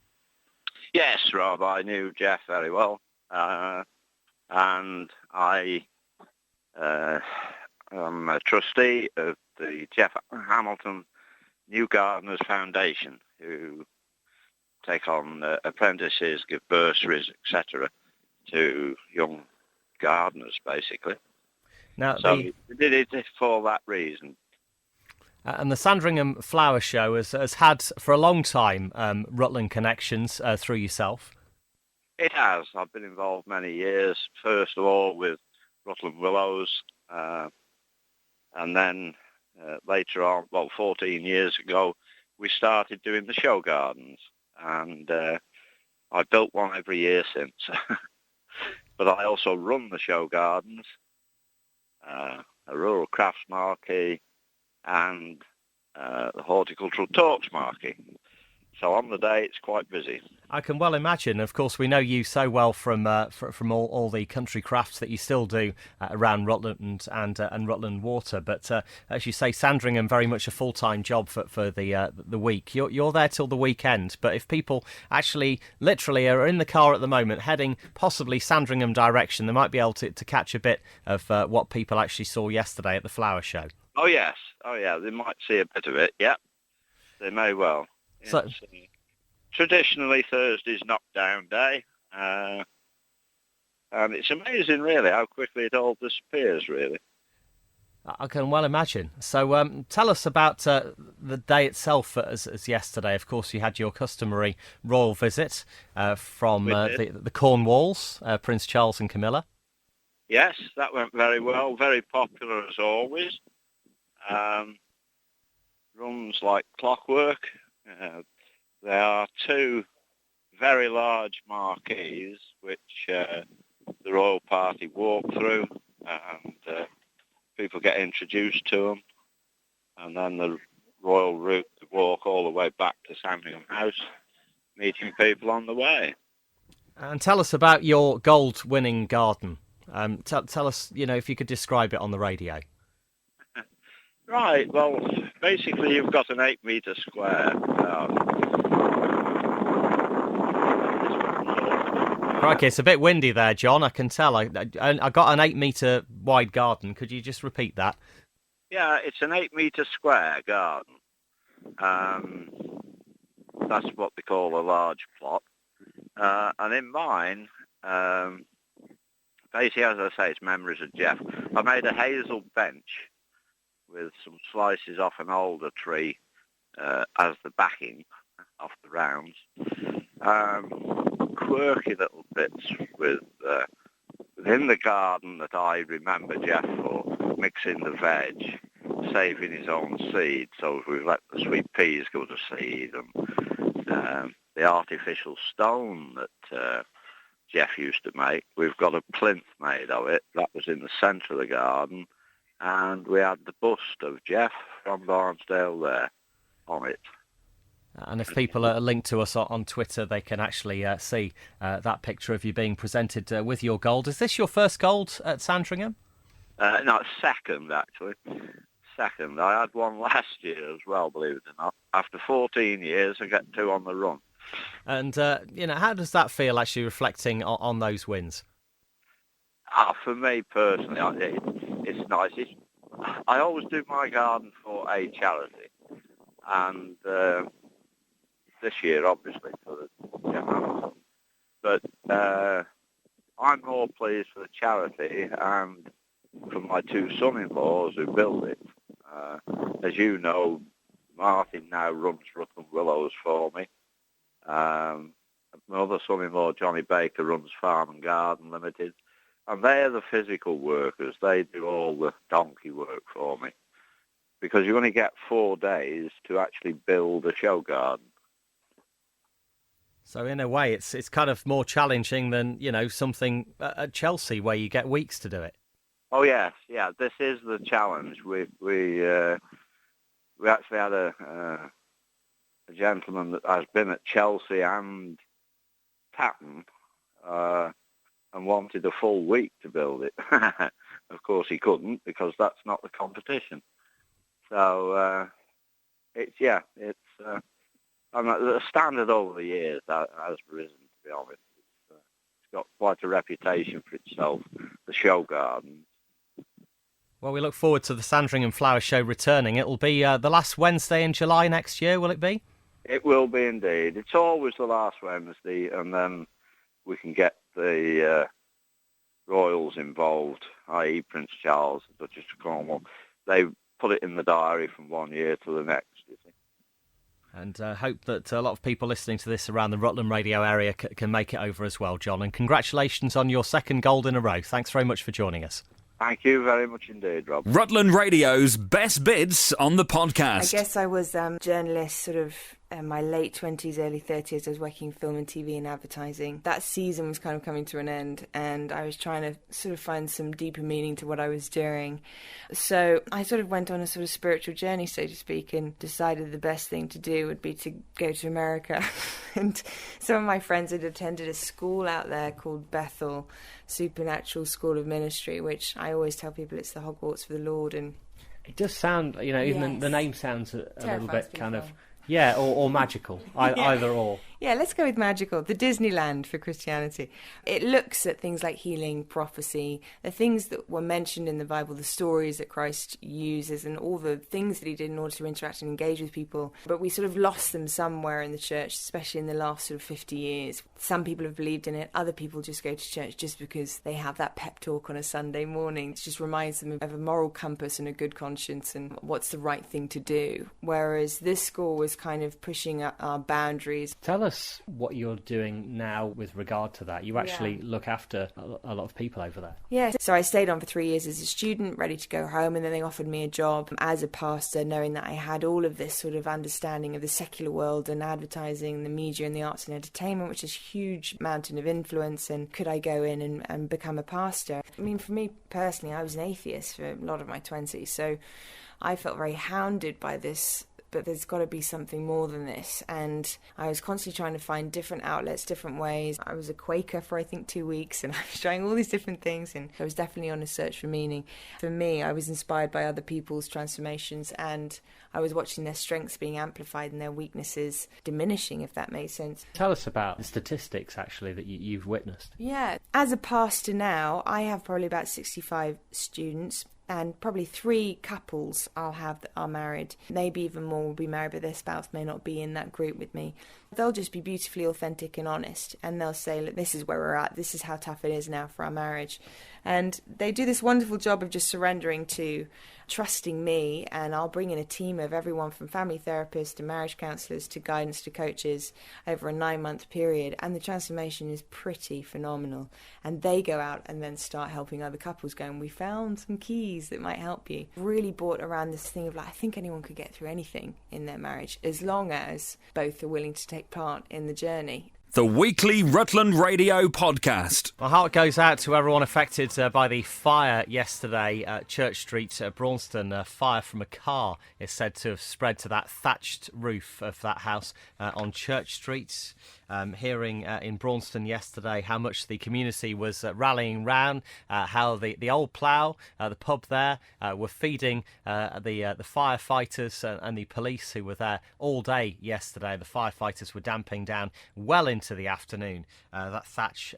D: Yes, Rob, I knew Jeff very well, and I am a trustee of the Jeff Hamilton New Gardeners Foundation, who take on apprentices, give bursaries, etc., to young gardeners, basically.
B: Now,
D: so we did it for that reason.
B: And the Sandringham Flower Show has had, for a long time, Rutland connections through yourself.
D: It has. I've been involved many years, first of all with Rutland Willows, and then later on, 14 years ago, we started doing the show gardens, and I built one every year since. But I also run the show gardens, a rural crafts marquee, and the horticultural talks marquee. So on the day, it's quite busy.
B: I can well imagine. Of course, we know you so well from all the country crafts that you still do around Rutland and Rutland Water. But as you say, Sandringham very much a full-time job for the week. You're there till the weekend. But if people actually literally are in the car at the moment, heading possibly Sandringham direction, they might be able to catch a bit of what people actually saw yesterday at the flower show.
D: Oh yes, they might see a bit of it. Yeah, they may well.
B: So,
D: traditionally, Thursday's knockdown day, and it's amazing, really, how quickly it all disappears, really.
B: I can well imagine. So tell us about the day itself as yesterday. Of course, you had your customary royal visit from the Cornwalls, Prince Charles and Camilla.
D: Yes, that went very well, very popular as always. Runs like clockwork. There are two very large marquees which the royal party walk through, and people get introduced to them, and then the royal route to walk all the way back to Sandringham House, meeting people on the way.
B: And tell us about your gold-winning garden. Tell us, if you could describe it on the radio.
D: Right, well, basically you've got an 8-metre square garden.
B: Crikey, it's a bit windy there, John, I can tell. I got an 8-metre wide garden. Could you just repeat that?
D: Yeah, it's an 8-metre square garden. That's what they call a large plot. And in mine, basically, as I say, it's memories of Jeff. I made a hazel bench with some slices off an alder tree as the backing off the rounds. Quirky little bits within the garden that I remember Jeff for, mixing the veg, saving his own seed. So we've let the sweet peas go to seed, and the artificial stone that Jeff used to make. We've got a plinth made of it. That was in the centre of the garden. And we had the bust of Jeff from Barnsdale there on it.
B: And if people are linked to us on Twitter, they can actually see that picture of you being presented with your gold. Is this your first gold at Sandringham?
D: No, second, actually. Second. I had one last year as well, believe it or not. After 14 years, I get 2 on the run.
B: And, how does that feel, actually, reflecting on those wins?
D: For me, personally, it's nice. I always do my garden for a charity. And this year, obviously, for the Jeff Anderson. But I'm more pleased for the charity and for my 2 son-in-laws who built it. As you know, Martin now runs Rutland Willows for me. My other son-in-law, Johnny Baker, runs Farm and Garden Limited. And they're the physical workers. They do all the donkey work for me. Because you only get 4 days to actually build a show garden.
B: So in a way, it's kind of more challenging than, something at Chelsea where you get weeks to do it.
D: Oh yes, yeah. This is the challenge. We actually had a gentleman that has been at Chelsea and Tatton and wanted a full week to build it. Of course, he couldn't because that's not the competition. So the standard over the years has risen, to be honest. It's got quite a reputation for itself, the show garden.
B: Well, we look forward to the Sandringham Flower Show returning. It'll be the last Wednesday in July next year, will it be?
D: It will be indeed. It's always the last Wednesday, and then we can get the royals involved, i.e. Prince Charles, the Duchess of Cornwall. They put it in the diary from one year to the next, you see.
B: And hope that a lot of people listening to this around the Rutland radio area can make it over as well, John. And congratulations on your second gold in a row. Thanks very much for joining us.
D: Thank you very much indeed, Rob.
A: Rutland Radio's best bits on the podcast.
E: I guess I was a journalist sort of in my late 20s, early 30s. I was working in film and TV and advertising. That season was kind of coming to an end, and I was trying to sort of find some deeper meaning to what I was doing. So I sort of went on a sort of spiritual journey, so to speak, and decided the best thing to do would be to go to America. And some of my friends had attended a school out there called Bethel Supernatural School of Ministry, which I always tell people it's the Hogwarts for the Lord. And
B: it does sound, even the name sounds a little bit kind of...
E: Yeah,
B: or magical, either or.
E: Yeah, let's go with magical. The Disneyland for Christianity. It looks at things like healing, prophecy, the things that were mentioned in the Bible, the stories that Christ uses, and all the things that he did in order to interact and engage with people. But we sort of lost them somewhere in the church, especially in the last sort of 50 years. Some people have believed in it. Other people just go to church just because they have that pep talk on a Sunday morning. It just reminds them of a moral compass and a good conscience and what's the right thing to do. Whereas this school was kind of pushing our boundaries.
B: Tell us what you're doing now with regard to that. You actually look after a lot of people over there.
E: Yeah, so I stayed on for 3 years as a student, ready to go home, and then they offered me a job as a pastor, knowing that I had all of this sort of understanding of the secular world and advertising, the media and the arts and entertainment, which is a huge mountain of influence, and could I go in and become a pastor? I mean, for me personally, I was an atheist for a lot of my 20s, so I felt very hounded by this, but there's got to be something more than this. And I was constantly trying to find different outlets, different ways. I was a Quaker for, I think, 2 weeks, and I was trying all these different things, and I was definitely on a search for meaning. For me, I was inspired by other people's transformations, and I was watching their strengths being amplified and their weaknesses diminishing, if that makes sense.
B: Tell us about the statistics, actually, that you've witnessed.
E: Yeah. As a pastor now, I have probably about 65 students. and probably 3 couples I'll have that are married. Maybe even more will be married, but their spouse may not be in that group with me. They'll just be beautifully authentic and honest, and they'll say, look, this is where we're at, this is how tough it is now for our marriage. And they do this wonderful job of just surrendering to trusting me, and I'll bring in a team of everyone from family therapists to marriage counsellors to guidance to coaches over a 9-month period, and the transformation is pretty phenomenal. And they go out and then start helping other couples, going, we found some keys that might help you. Really brought around this thing of like, I think anyone could get through anything in their marriage as long as both are willing to take part in the journey.
A: The weekly Rutland Radio podcast.
B: My heart goes out to everyone affected by the fire yesterday at Church Street, Braunston. A fire from a car is said to have spread to that thatched roof of that house on Church Street. Hearing in Braunston yesterday how much the community was rallying round, how the old plough, the pub there, were feeding the firefighters and the police who were there all day yesterday. The firefighters were damping down well into the afternoon. That thatch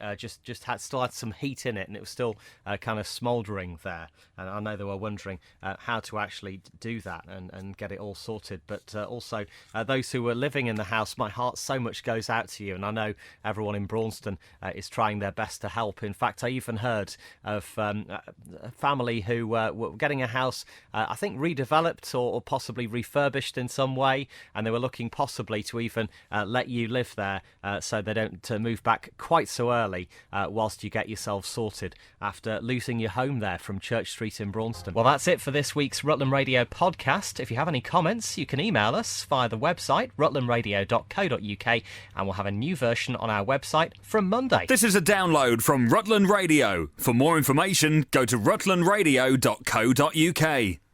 B: still had some heat in it, and it was still kind of smouldering there. And I know they were wondering how to actually do that and get it all sorted. But also those who were living in the house, my heart so much goes out to you. And I know everyone in Braunston is trying their best to help. In fact, I even heard of a family who were getting a house, I think redeveloped or possibly refurbished in some way, and they were looking possibly to even let you live there so they don't move back quite so early whilst you get yourself sorted after losing your home there from Church Street in Braunston. Well, that's it for this week's Rutland Radio podcast. If you have any comments, you can email us via the website rutlandradio.co.uk, and we'll have a new version on our website from Monday.
A: This is a download from Rutland Radio. For more information, go to rutlandradio.co.uk.